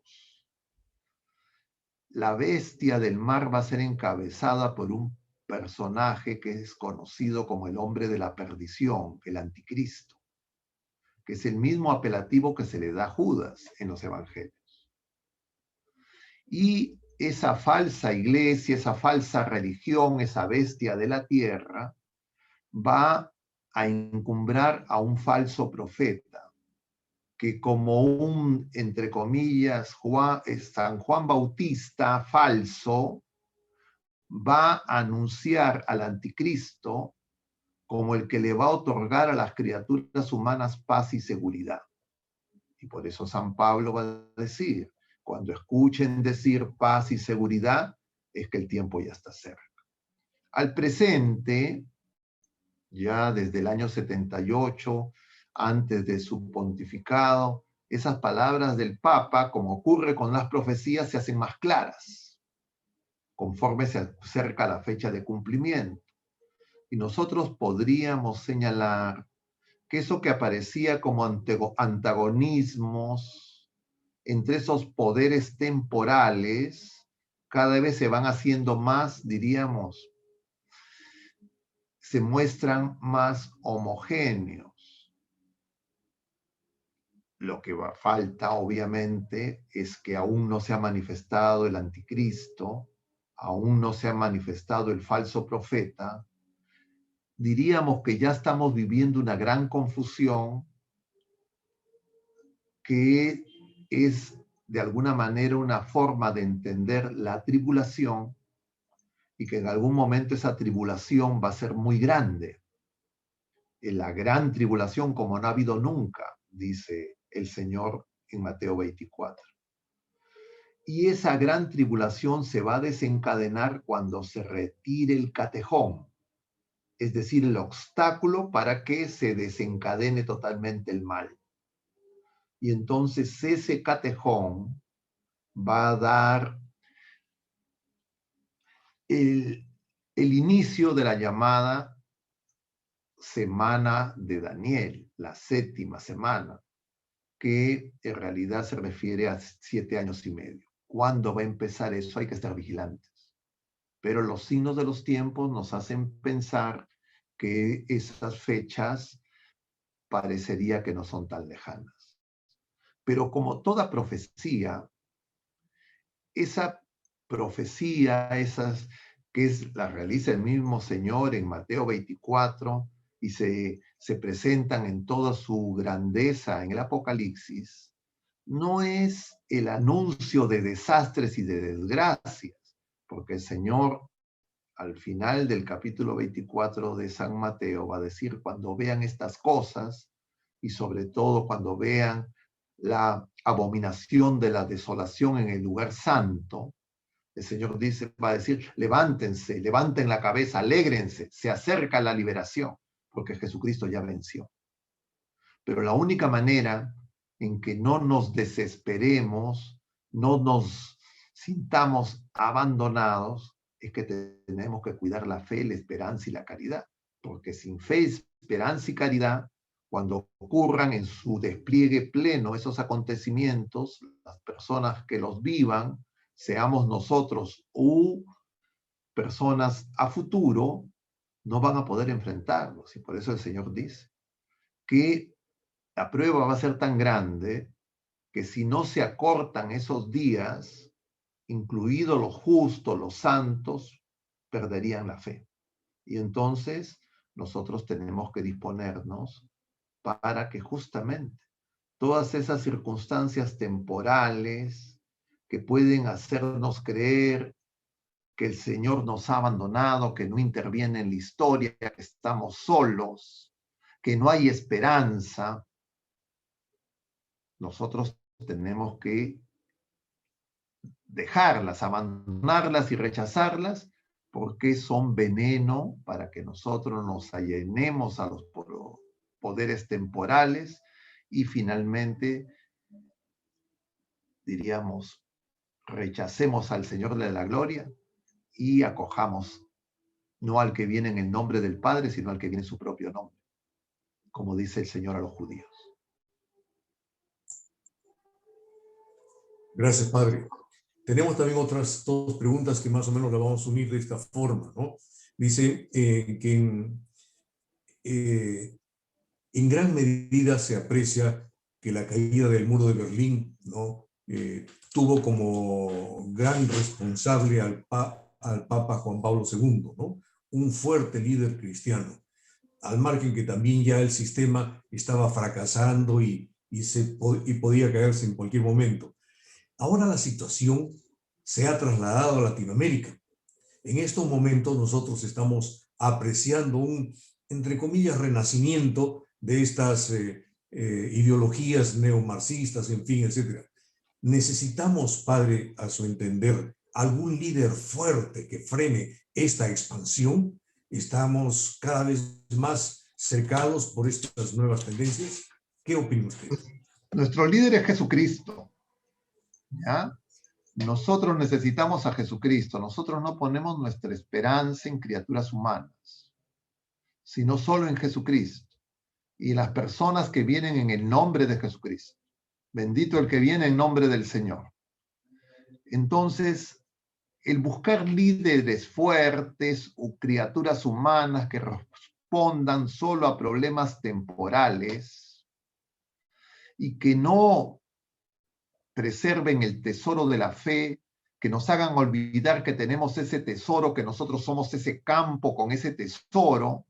La bestia del mar va a ser encabezada por un personaje que es conocido como el hombre de la perdición, el anticristo, que es el mismo apelativo que se le da a Judas en los evangelios. Y esa falsa iglesia, esa falsa religión, esa bestia de la tierra, va a encumbrar a un falso profeta, que como un, entre comillas, San Juan Bautista falso, va a anunciar al anticristo como el que le va a otorgar a las criaturas humanas paz y seguridad. Y por eso San Pablo va a decir, cuando escuchen decir paz y seguridad, es que el tiempo ya está cerca. Al presente, ya desde el año 78, antes de su pontificado, esas palabras del Papa, como ocurre con las profecías, se hacen más claras, conforme se acerca la fecha de cumplimiento. Y nosotros podríamos señalar que eso que aparecía como antagonismos entre esos poderes temporales, cada vez se van haciendo más, diríamos, se muestran más homogéneos. Lo que falta, obviamente, es que aún no se ha manifestado el anticristo, aún no se ha manifestado el falso profeta. Diríamos que ya estamos viviendo una gran confusión que es de alguna manera una forma de entender la tribulación y que en algún momento esa tribulación va a ser muy grande. En la gran tribulación como no ha habido nunca, dice el Señor en Mateo 24. Y esa gran tribulación se va a desencadenar cuando se retire el catejón, es decir, el obstáculo para que se desencadene totalmente el mal. Y entonces ese catejón va a dar el inicio de la llamada semana de Daniel, la 7ª semana, que en realidad se refiere a 7 años y medio. ¿Cuándo va a empezar eso? Hay que estar vigilantes. Pero los signos de los tiempos nos hacen pensar que esas fechas parecería que no son tan lejanas. Pero como toda profecía, esa profecía, la realiza el mismo Señor en Mateo 24 y se presentan en toda su grandeza en el Apocalipsis, no es el anuncio de desastres y de desgracias, porque el Señor al final del capítulo 24 de San Mateo va a decir, cuando vean estas cosas y sobre todo cuando vean la abominación de la desolación en el lugar santo, el Señor va a decir, levántense, levanten la cabeza, alégrense, se acerca la liberación, porque Jesucristo ya venció. Pero la única manera en que no nos desesperemos, no nos sintamos abandonados, es que tenemos que cuidar la fe, la esperanza y la caridad. Porque sin fe, esperanza y caridad, cuando ocurran en su despliegue pleno esos acontecimientos, las personas que los vivan, seamos nosotros u personas a futuro, no van a poder enfrentarlos. Y por eso el Señor dice que la prueba va a ser tan grande que si no se acortan esos días, incluidos los justos, los santos, perderían la fe. Y entonces nosotros tenemos que disponernos para que justamente todas esas circunstancias temporales que pueden hacernos creer que el Señor nos ha abandonado, que no interviene en la historia, que estamos solos, que no hay esperanza, nosotros tenemos que dejarlas, abandonarlas y rechazarlas, porque son veneno para que nosotros nos allenemos a los poderes temporales y finalmente, diríamos, rechacemos al Señor de la gloria y acojamos no al que viene en el nombre del Padre, sino al que viene en su propio nombre, como dice el Señor a los judíos. Gracias, Padre. Tenemos también otras dos preguntas que más o menos las vamos a unir de esta forma, ¿no? Dice que en gran medida se aprecia que la caída del muro de Berlín, ¿no? Tuvo como gran responsable al Papa Juan Pablo II, ¿no? Un fuerte líder cristiano, al margen que también ya el sistema estaba fracasando y podía caerse en cualquier momento. Ahora la situación se ha trasladado a Latinoamérica. En estos momentos nosotros estamos apreciando un, entre comillas, renacimiento de estas ideologías neomarxistas, en fin, etc. Necesitamos, Padre, a su entender, algún líder fuerte que frene esta expansión. Estamos cada vez más cercados por estas nuevas tendencias. ¿Qué opina usted? Nuestro líder es Jesucristo, ¿ya? Nosotros necesitamos a Jesucristo. Nosotros no ponemos nuestra esperanza en criaturas humanas, sino solo en Jesucristo y las personas que vienen en el nombre de Jesucristo. Bendito el que viene en nombre del Señor. Entonces, el buscar líderes fuertes o criaturas humanas que respondan solo a problemas temporales y que no preserven el tesoro de la fe, que nos hagan olvidar que tenemos ese tesoro, que nosotros somos ese campo con ese tesoro,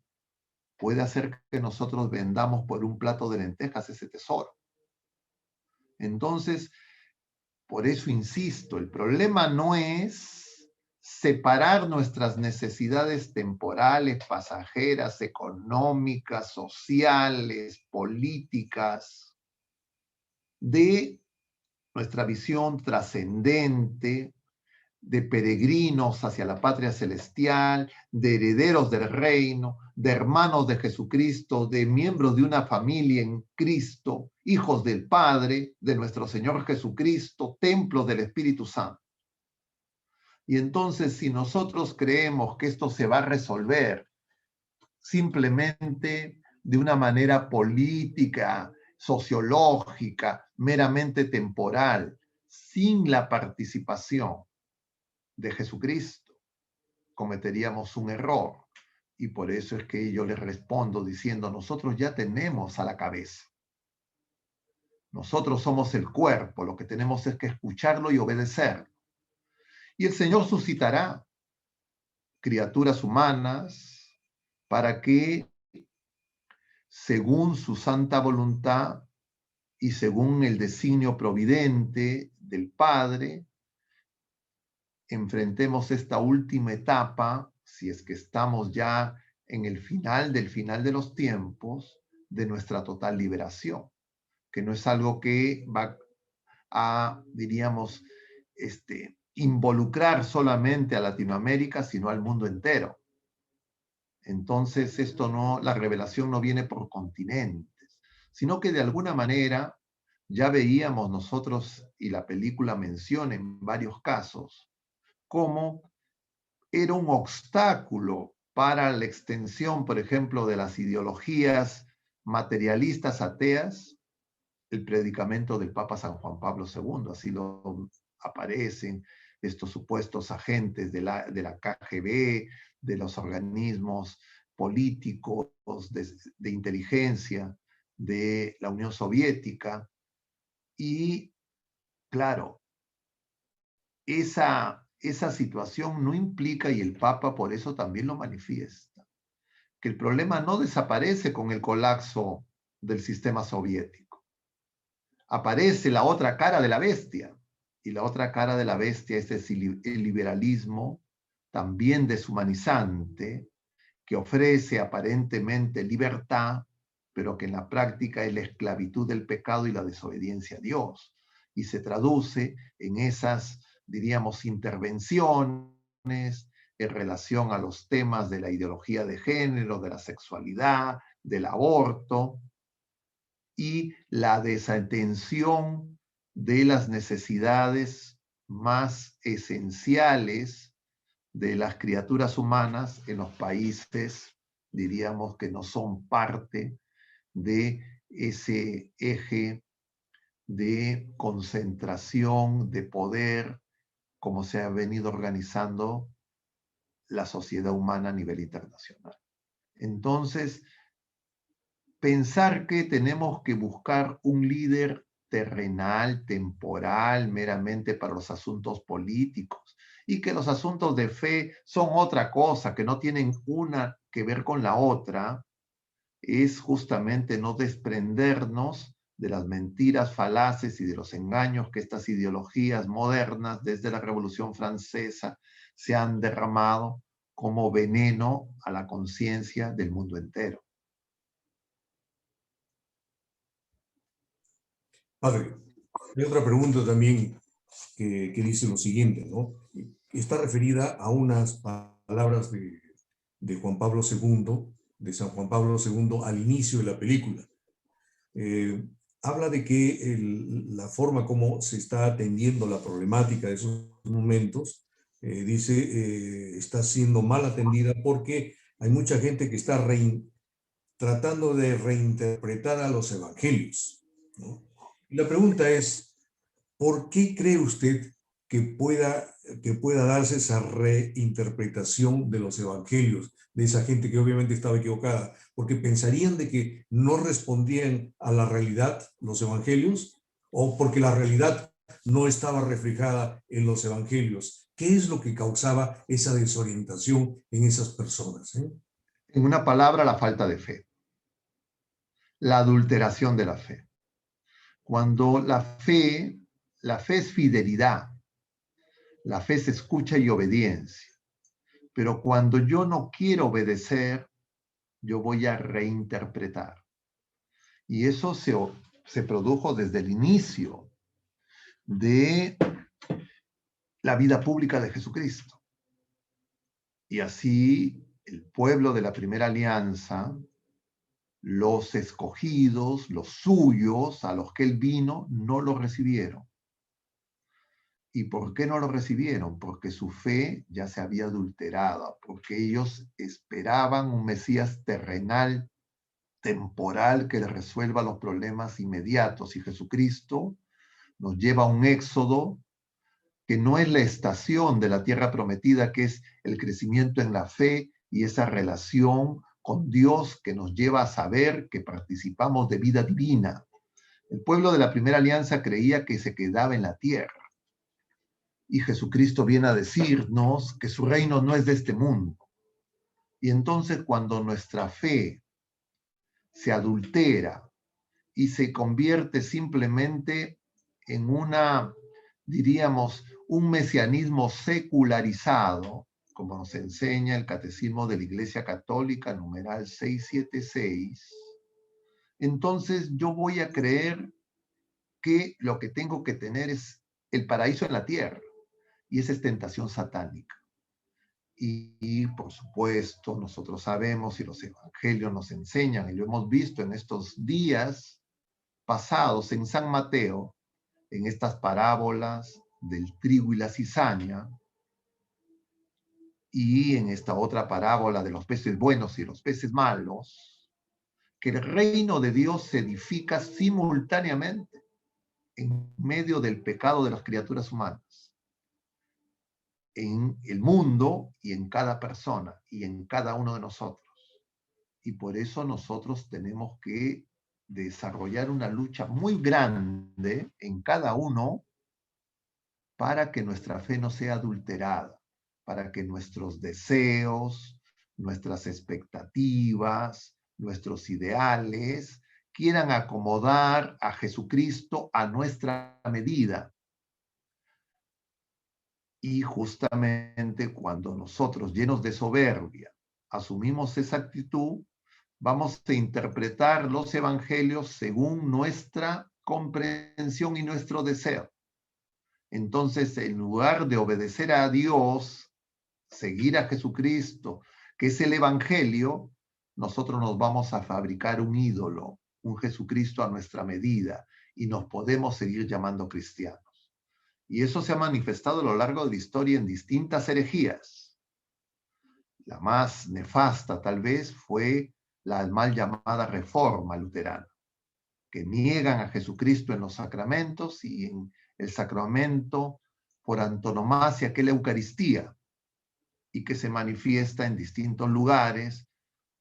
puede hacer que nosotros vendamos por un plato de lentejas ese tesoro. Entonces, por eso insisto, el problema no es separar nuestras necesidades temporales, pasajeras, económicas, sociales, políticas, de nuestra visión trascendente, de peregrinos hacia la patria celestial, de herederos del reino, de hermanos de Jesucristo, de miembros de una familia en Cristo, hijos del Padre, de nuestro Señor Jesucristo, templo del Espíritu Santo. Y entonces, si nosotros creemos que esto se va a resolver simplemente de una manera política, sociológica, meramente temporal, sin la participación de Jesucristo, cometeríamos un error. Y por eso es que yo les respondo diciendo, nosotros ya tenemos a la cabeza. Nosotros somos el cuerpo, lo que tenemos es que escucharlo y obedecer. Y el Señor suscitará criaturas humanas para que, según su santa voluntad y según el designio providente del Padre, enfrentemos esta última etapa, si es que estamos ya en el final de los tiempos, de nuestra total liberación, que no es algo que va a, diríamos, involucrar solamente a Latinoamérica, sino al mundo entero. Entonces, la revelación no viene por continentes, sino que de alguna manera ya veíamos nosotros, y la película menciona en varios casos, cómo era un obstáculo para la extensión, por ejemplo, de las ideologías materialistas ateas, el predicamento del Papa San Juan Pablo II. Así lo aparecen estos supuestos agentes de la KGB, de los organismos políticos, de inteligencia de la Unión Soviética. Y claro, esa situación no implica, y el Papa por eso también lo manifiesta, que el problema no desaparece con el colapso del sistema soviético. Aparece la otra cara de la bestia, y la otra cara de la bestia es el liberalismo también deshumanizante, que ofrece aparentemente libertad, pero que en la práctica es la esclavitud del pecado y la desobediencia a Dios. Y se traduce en esas, diríamos, intervenciones en relación a los temas de la ideología de género, de la sexualidad, del aborto, y la desatención de las necesidades más esenciales de las criaturas humanas en los países, diríamos, que no son parte de ese eje de concentración de poder, como se ha venido organizando la sociedad humana a nivel internacional. Entonces, pensar que tenemos que buscar un líder terrenal, temporal, meramente para los asuntos políticos, y que los asuntos de fe son otra cosa, que no tienen una que ver con la otra, es justamente no desprendernos de las mentiras falaces y de los engaños que estas ideologías modernas desde la Revolución Francesa se han derramado como veneno a la conciencia del mundo entero. Padre, hay otra pregunta también que dice lo siguiente, ¿no? Está referida a unas palabras de Juan Pablo II, de San Juan Pablo II al inicio de la película. Habla de que la forma como se está atendiendo la problemática de esos momentos, dice, está siendo mal atendida porque hay mucha gente que está tratando de reinterpretar a los evangelios, ¿no? Y la pregunta es, ¿por qué cree usted que pueda darse esa reinterpretación de los evangelios, de esa gente que obviamente estaba equivocada? Porque pensarían de que no respondían a la realidad los evangelios, o porque la realidad no estaba reflejada en los evangelios. ¿Qué es lo que causaba esa desorientación en esas personas? En una palabra, la falta de fe, la adulteración de la fe. Cuando la fe es fidelidad, la fe es escucha y obediencia. Pero cuando yo no quiero obedecer, yo voy a reinterpretar. Y eso se produjo desde el inicio de la vida pública de Jesucristo. Y así el pueblo de la primera alianza, los escogidos, los suyos, a los que él vino, no lo recibieron. ¿Y por qué no lo recibieron? Porque su fe ya se había adulterado, porque ellos esperaban un Mesías terrenal, temporal, que les resuelva los problemas inmediatos. Y Jesucristo nos lleva a un éxodo que no es la estación de la tierra prometida, que es el crecimiento en la fe y esa relación con Dios que nos lleva a saber que participamos de vida divina. El pueblo de la primera alianza creía que se quedaba en la tierra. Y Jesucristo viene a decirnos que su reino no es de este mundo. Y entonces cuando nuestra fe se adultera y se convierte simplemente en diríamos, un mesianismo secularizado, como nos enseña el Catecismo de la Iglesia Católica, numeral 676, entonces yo voy a creer que lo que tengo que tener es el paraíso en la tierra, y esa es tentación satánica. Y por supuesto, nosotros sabemos y los evangelios nos enseñan, y lo hemos visto en estos días pasados en San Mateo, en estas parábolas del trigo y la cizaña, y en esta otra parábola de los peces buenos y los peces malos, que el reino de Dios se edifica simultáneamente en medio del pecado de las criaturas humanas, en el mundo y en cada persona y en cada uno de nosotros. Y por eso nosotros tenemos que desarrollar una lucha muy grande en cada uno para que nuestra fe no sea adulterada, para que nuestros deseos, nuestras expectativas, nuestros ideales quieran acomodar a Jesucristo a nuestra medida. Y justamente cuando nosotros, llenos de soberbia, asumimos esa actitud, vamos a interpretar los evangelios según nuestra comprensión y nuestro deseo. Entonces, en lugar de obedecer a Dios, seguir a Jesucristo, que es el evangelio, nosotros nos vamos a fabricar un ídolo, un Jesucristo a nuestra medida, y nos podemos seguir llamando cristianos. Y eso se ha manifestado a lo largo de la historia en distintas herejías. La más nefasta, tal vez, fue la mal llamada Reforma Luterana, que niegan a Jesucristo en los sacramentos y en el sacramento por antonomasia, que es la Eucaristía, y que se manifiesta en distintos lugares,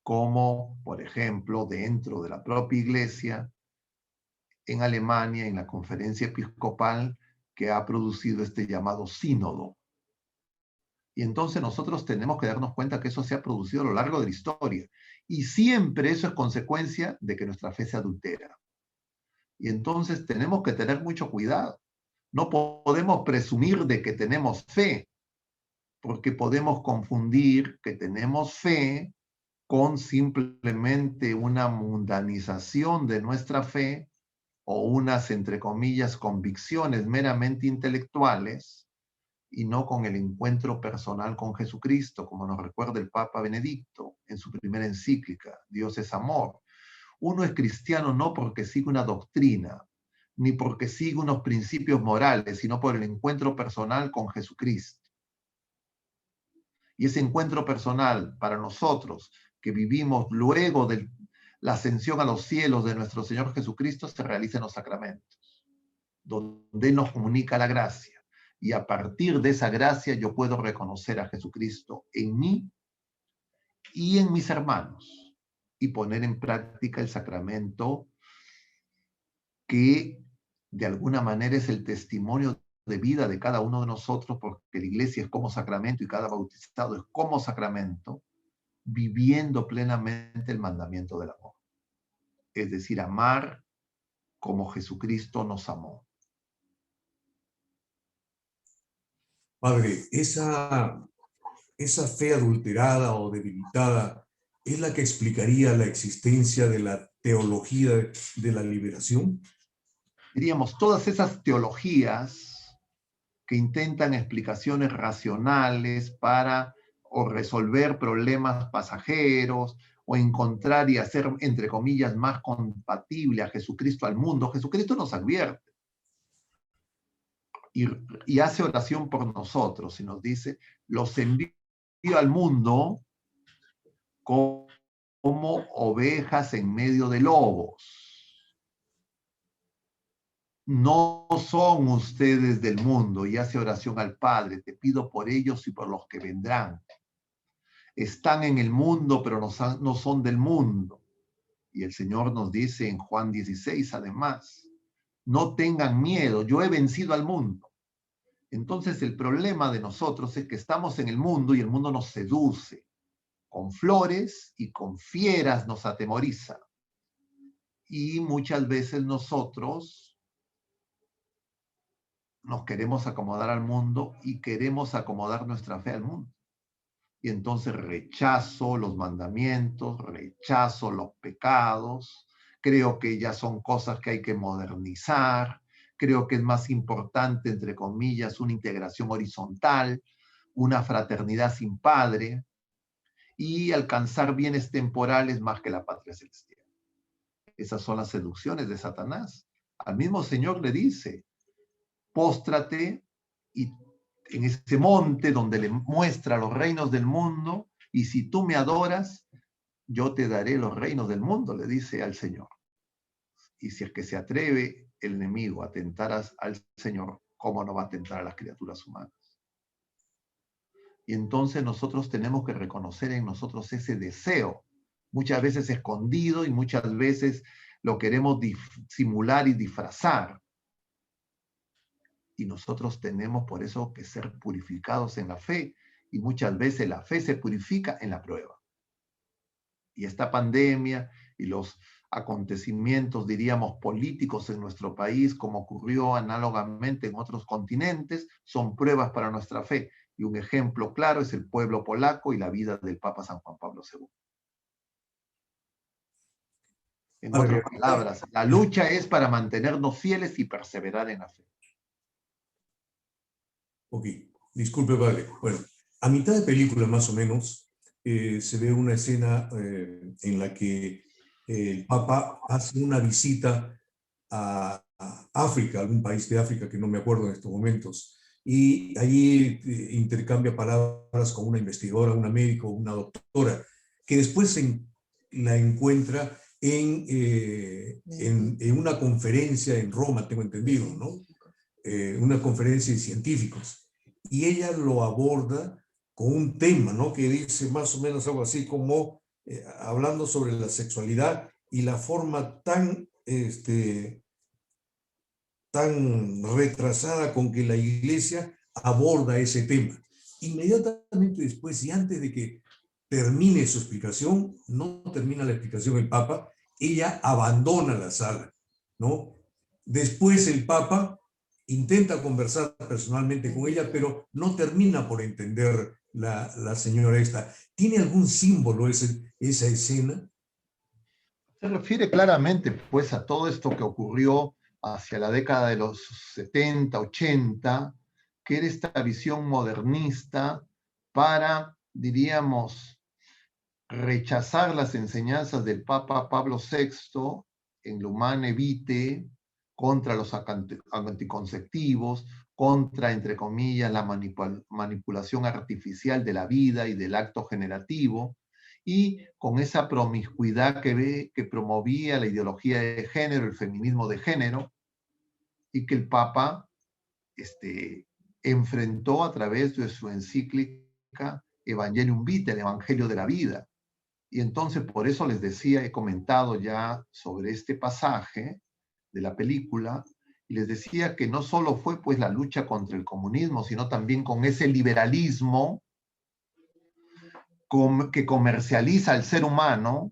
como, por ejemplo, dentro de la propia Iglesia, en Alemania, en la conferencia episcopal que ha producido este llamado sínodo. Y entonces nosotros tenemos que darnos cuenta que eso se ha producido a lo largo de la historia. Y siempre eso es consecuencia de que nuestra fe se adultera. Y entonces tenemos que tener mucho cuidado. No podemos presumir de que tenemos fe, porque podemos confundir que tenemos fe con simplemente una mundanización de nuestra fe o unas, entre comillas, convicciones meramente intelectuales y no con el encuentro personal con Jesucristo, como nos recuerda el Papa Benedicto en su primera encíclica, Dios es amor. Uno es cristiano no porque sigue una doctrina, ni porque sigue unos principios morales, sino por el encuentro personal con Jesucristo. Y ese encuentro personal para nosotros, que vivimos luego de la ascensión a los cielos de nuestro Señor Jesucristo, se realiza en los sacramentos, donde Él nos comunica la gracia. Y a partir de esa gracia yo puedo reconocer a Jesucristo en mí y en mis hermanos y poner en práctica el sacramento que de alguna manera es el testimonio de vida de cada uno de nosotros, porque la iglesia es como sacramento y cada bautizado es como sacramento, viviendo plenamente el mandamiento del amor. Es decir, amar como Jesucristo nos amó. Padre, esa fe adulterada o debilitada es la que explicaría la existencia de la teología de la liberación. Diríamos, todas esas teologías que intentan explicaciones racionales para o resolver problemas pasajeros o encontrar y hacer, entre comillas, más compatible a Jesucristo al mundo. Jesucristo nos advierte y hace oración por nosotros y nos dice, los envío al mundo como ovejas en medio de lobos. No son ustedes del mundo, y hace oración al Padre, te pido por ellos y por los que vendrán. Están en el mundo, pero no son del mundo. Y el Señor nos dice en Juan 16, además, no tengan miedo, yo he vencido al mundo. Entonces el problema de nosotros es que estamos en el mundo y el mundo nos seduce. Con flores y con fieras nos atemoriza. Y muchas veces nosotros nos queremos acomodar al mundo y queremos acomodar nuestra fe al mundo. Y entonces rechazo los mandamientos, rechazo los pecados, creo que ya son cosas que hay que modernizar, creo que es más importante, entre comillas, una integración horizontal, una fraternidad sin padre y alcanzar bienes temporales más que la patria celestial. Esas son las seducciones de Satanás. Al mismo Señor le dice, póstrate y en ese monte donde le muestra los reinos del mundo, y si tú me adoras, yo te daré los reinos del mundo, le dice al Señor. Y si es que se atreve el enemigo a tentar al Señor, ¿cómo no va a tentar a las criaturas humanas? Y entonces nosotros tenemos que reconocer en nosotros ese deseo, muchas veces escondido y muchas veces lo queremos simular y disfrazar. Y nosotros tenemos por eso que ser purificados en la fe. Y muchas veces la fe se purifica en la prueba. Y esta pandemia y los acontecimientos, diríamos, políticos en nuestro país, como ocurrió análogamente en otros continentes, son pruebas para nuestra fe. Y un ejemplo claro es el pueblo polaco y la vida del Papa San Juan Pablo II. En otras palabras, la lucha es para mantenernos fieles y perseverar en la fe. Ok, disculpe, padre. Bueno, a mitad de película más o menos se ve una escena en la que el Papa hace una visita a África, algún país de África que no me acuerdo en estos momentos, y allí intercambia palabras con una investigadora, una médico, una doctora, que después la encuentra en una conferencia en Roma, tengo entendido, ¿no? Una conferencia de científicos. Y ella lo aborda con un tema, ¿no? Que dice más o menos algo así como hablando sobre la sexualidad y la forma tan retrasada con que la iglesia aborda ese tema. Inmediatamente después y antes de que termine su explicación, no termina la explicación el Papa, ella abandona la sala, ¿no? Después el Papa intenta conversar personalmente con ella, pero no termina por entender la señora esta. ¿Tiene algún símbolo esa escena? Se refiere claramente pues a todo esto que ocurrió hacia la década de los 70, 80, que era esta visión modernista para, diríamos, rechazar las enseñanzas del Papa Pablo VI en Humane Vitae contra los anticonceptivos, contra, entre comillas, la manipulación artificial de la vida y del acto generativo, y con esa promiscuidad que promovía la ideología de género, el feminismo de género, y que el Papa enfrentó a través de su encíclica Evangelium Vitae, el Evangelio de la Vida. Y entonces por eso les decía, he comentado ya sobre este pasaje de la película, y les decía que no solo fue pues la lucha contra el comunismo, sino también con ese liberalismo que comercializa al ser humano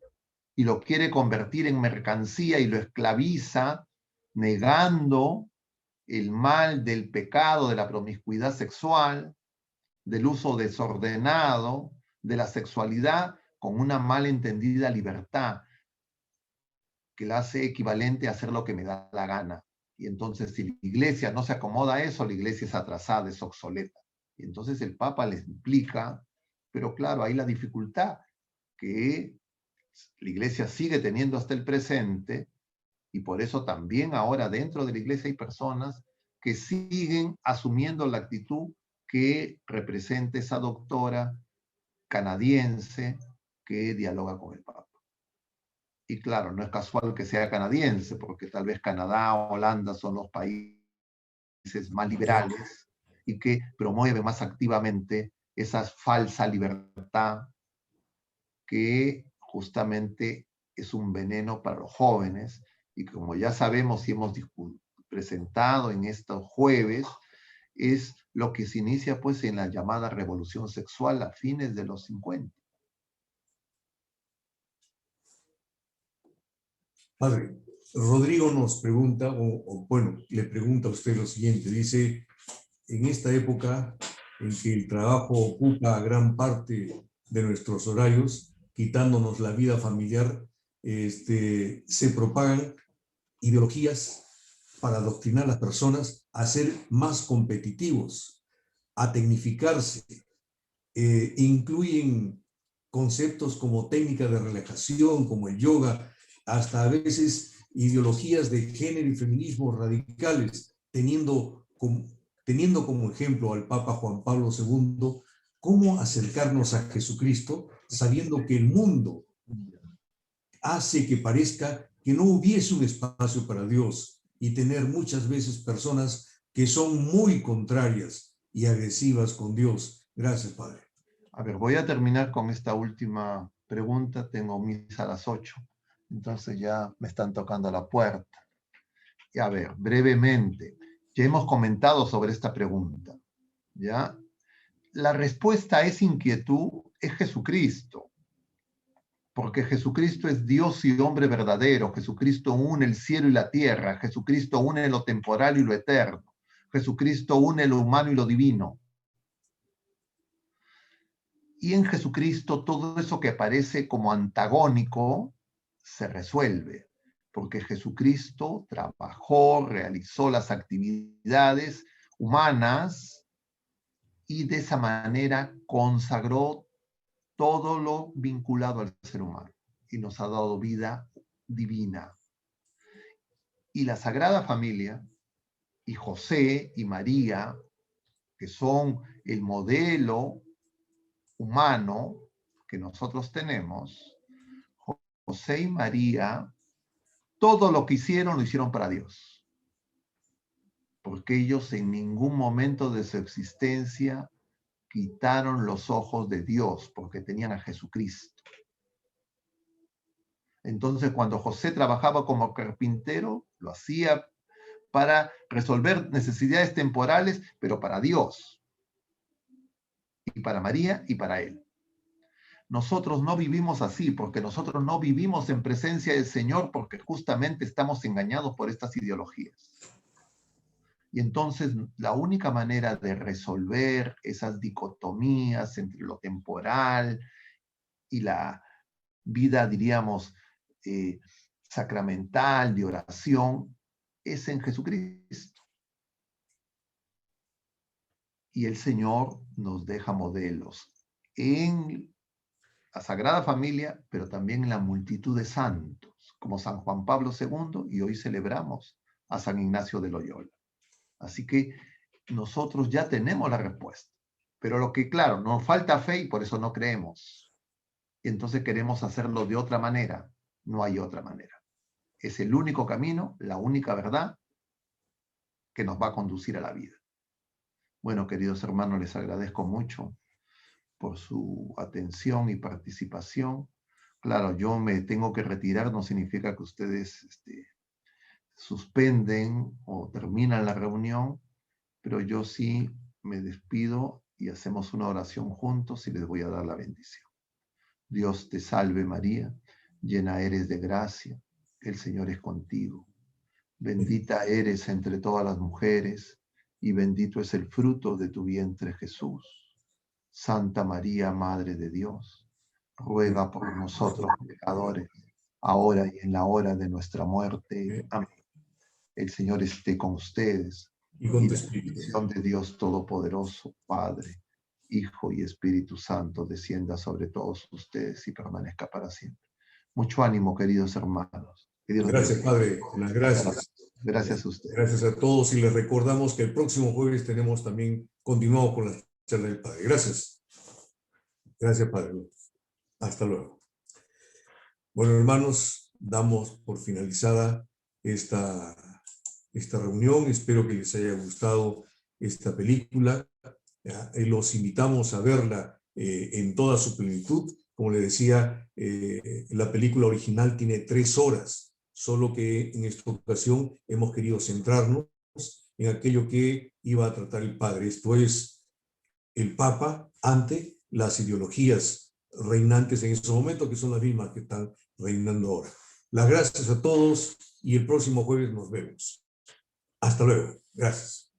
y lo quiere convertir en mercancía y lo esclaviza, negando el mal del pecado, de la promiscuidad sexual, del uso desordenado, de la sexualidad, con una mal entendida libertad que la hace equivalente a hacer lo que me da la gana. Y entonces, si la iglesia no se acomoda a eso, la iglesia es atrasada, es obsoleta. Y entonces el Papa les implica, pero claro, hay la dificultad que la iglesia sigue teniendo hasta el presente, y por eso también ahora dentro de la iglesia hay personas que siguen asumiendo la actitud que representa esa doctora canadiense que dialoga con el Papa. Y claro, no es casual que sea canadiense, porque tal vez Canadá o Holanda son los países más liberales y que promueven más activamente esa falsa libertad que justamente es un veneno para los jóvenes. Y como ya sabemos y hemos presentado en estos jueves, es lo que se inicia pues en la llamada revolución sexual a fines de los 50. Padre, Rodrigo nos pregunta, bueno, le pregunta a usted lo siguiente, dice, en esta época en que el trabajo ocupa gran parte de nuestros horarios, quitándonos la vida familiar, se propagan ideologías para adoctrinar a las personas a ser más competitivos, a tecnificarse, incluyen conceptos como técnicas de relajación, como el yoga, hasta a veces ideologías de género y feminismo radicales, teniendo como ejemplo al Papa Juan Pablo II, cómo acercarnos a Jesucristo sabiendo que el mundo hace que parezca que no hubiese un espacio para Dios y tener muchas veces personas que son muy contrarias y agresivas con Dios. Gracias, Padre. A ver, voy a terminar con esta última pregunta. Tengo misa a las 8, entonces ya me están tocando la puerta. Y a ver, brevemente, ya hemos comentado sobre esta pregunta, ¿ya? La respuesta a esa inquietud es Jesucristo. porque Jesucristo es Dios y hombre verdadero. Jesucristo une el cielo y la tierra. Jesucristo une lo temporal y lo eterno. Jesucristo une lo humano y lo divino. Y en Jesucristo todo eso que parece como antagónico se resuelve, porque Jesucristo trabajó, realizó las actividades humanas y de esa manera consagró todo lo vinculado al ser humano y nos ha dado vida divina. Y la Sagrada Familia, y José y María, que son el modelo humano que nosotros tenemos, José y María, todo lo que hicieron lo hicieron para Dios, porque ellos en ningún momento de su existencia quitaron los ojos de Dios, porque tenían a Jesucristo. Entonces, cuando José trabajaba como carpintero, lo hacía para resolver necesidades temporales, pero para Dios, y para María y para él. Nosotros no vivimos así, porque nosotros no vivimos en presencia del Señor, porque justamente estamos engañados por estas ideologías. Y entonces la única manera de resolver esas dicotomías entre lo temporal y la vida, diríamos, sacramental, de oración, es en Jesucristo. Y el Señor nos deja modelos en la Sagrada Familia, pero también en la multitud de santos, como San Juan Pablo II, y hoy celebramos a San Ignacio de Loyola. Así que nosotros ya tenemos la respuesta. Pero lo que, claro, nos falta fe y por eso no creemos. Y entonces queremos hacerlo de otra manera. No hay otra manera. Es el único camino, la única verdad que nos va a conducir a la vida. Bueno, queridos hermanos, les agradezco mucho por su atención y participación. Claro, yo me tengo que retirar, no significa que ustedes suspenden o terminan la reunión, pero yo sí me despido y hacemos una oración juntos y les voy a dar la bendición. Dios te salve María, llena eres de gracia, el Señor es contigo. Bendita eres entre todas las mujeres y bendito es el fruto de tu vientre Jesús. Santa María, Madre de Dios, ruega por nosotros pecadores, ahora y en la hora de nuestra muerte. Amén. El Señor esté con ustedes. Y con tu la espíritu. bendición de Dios Todopoderoso, Padre, Hijo y Espíritu Santo, descienda sobre todos ustedes y permanezca para siempre. Mucho ánimo, queridos hermanos. Que Dios Gracias, les Padre. Las gracias. Gracias a ustedes. Gracias a todos y les recordamos que el próximo jueves tenemos también, continuado con la charla del Padre. Gracias. Gracias, Padre. Hasta luego. Bueno, hermanos, damos por finalizada esta reunión. Espero que les haya gustado esta película. Los invitamos a verla en toda su plenitud. Como les decía, la película original tiene 3 horas, solo que en esta ocasión hemos querido centrarnos en aquello que iba a tratar el Padre. Esto es el Papa ante las ideologías reinantes en estos momentos, que son las mismas que están reinando ahora. Las gracias a todos y el próximo jueves nos vemos. Hasta luego. Gracias.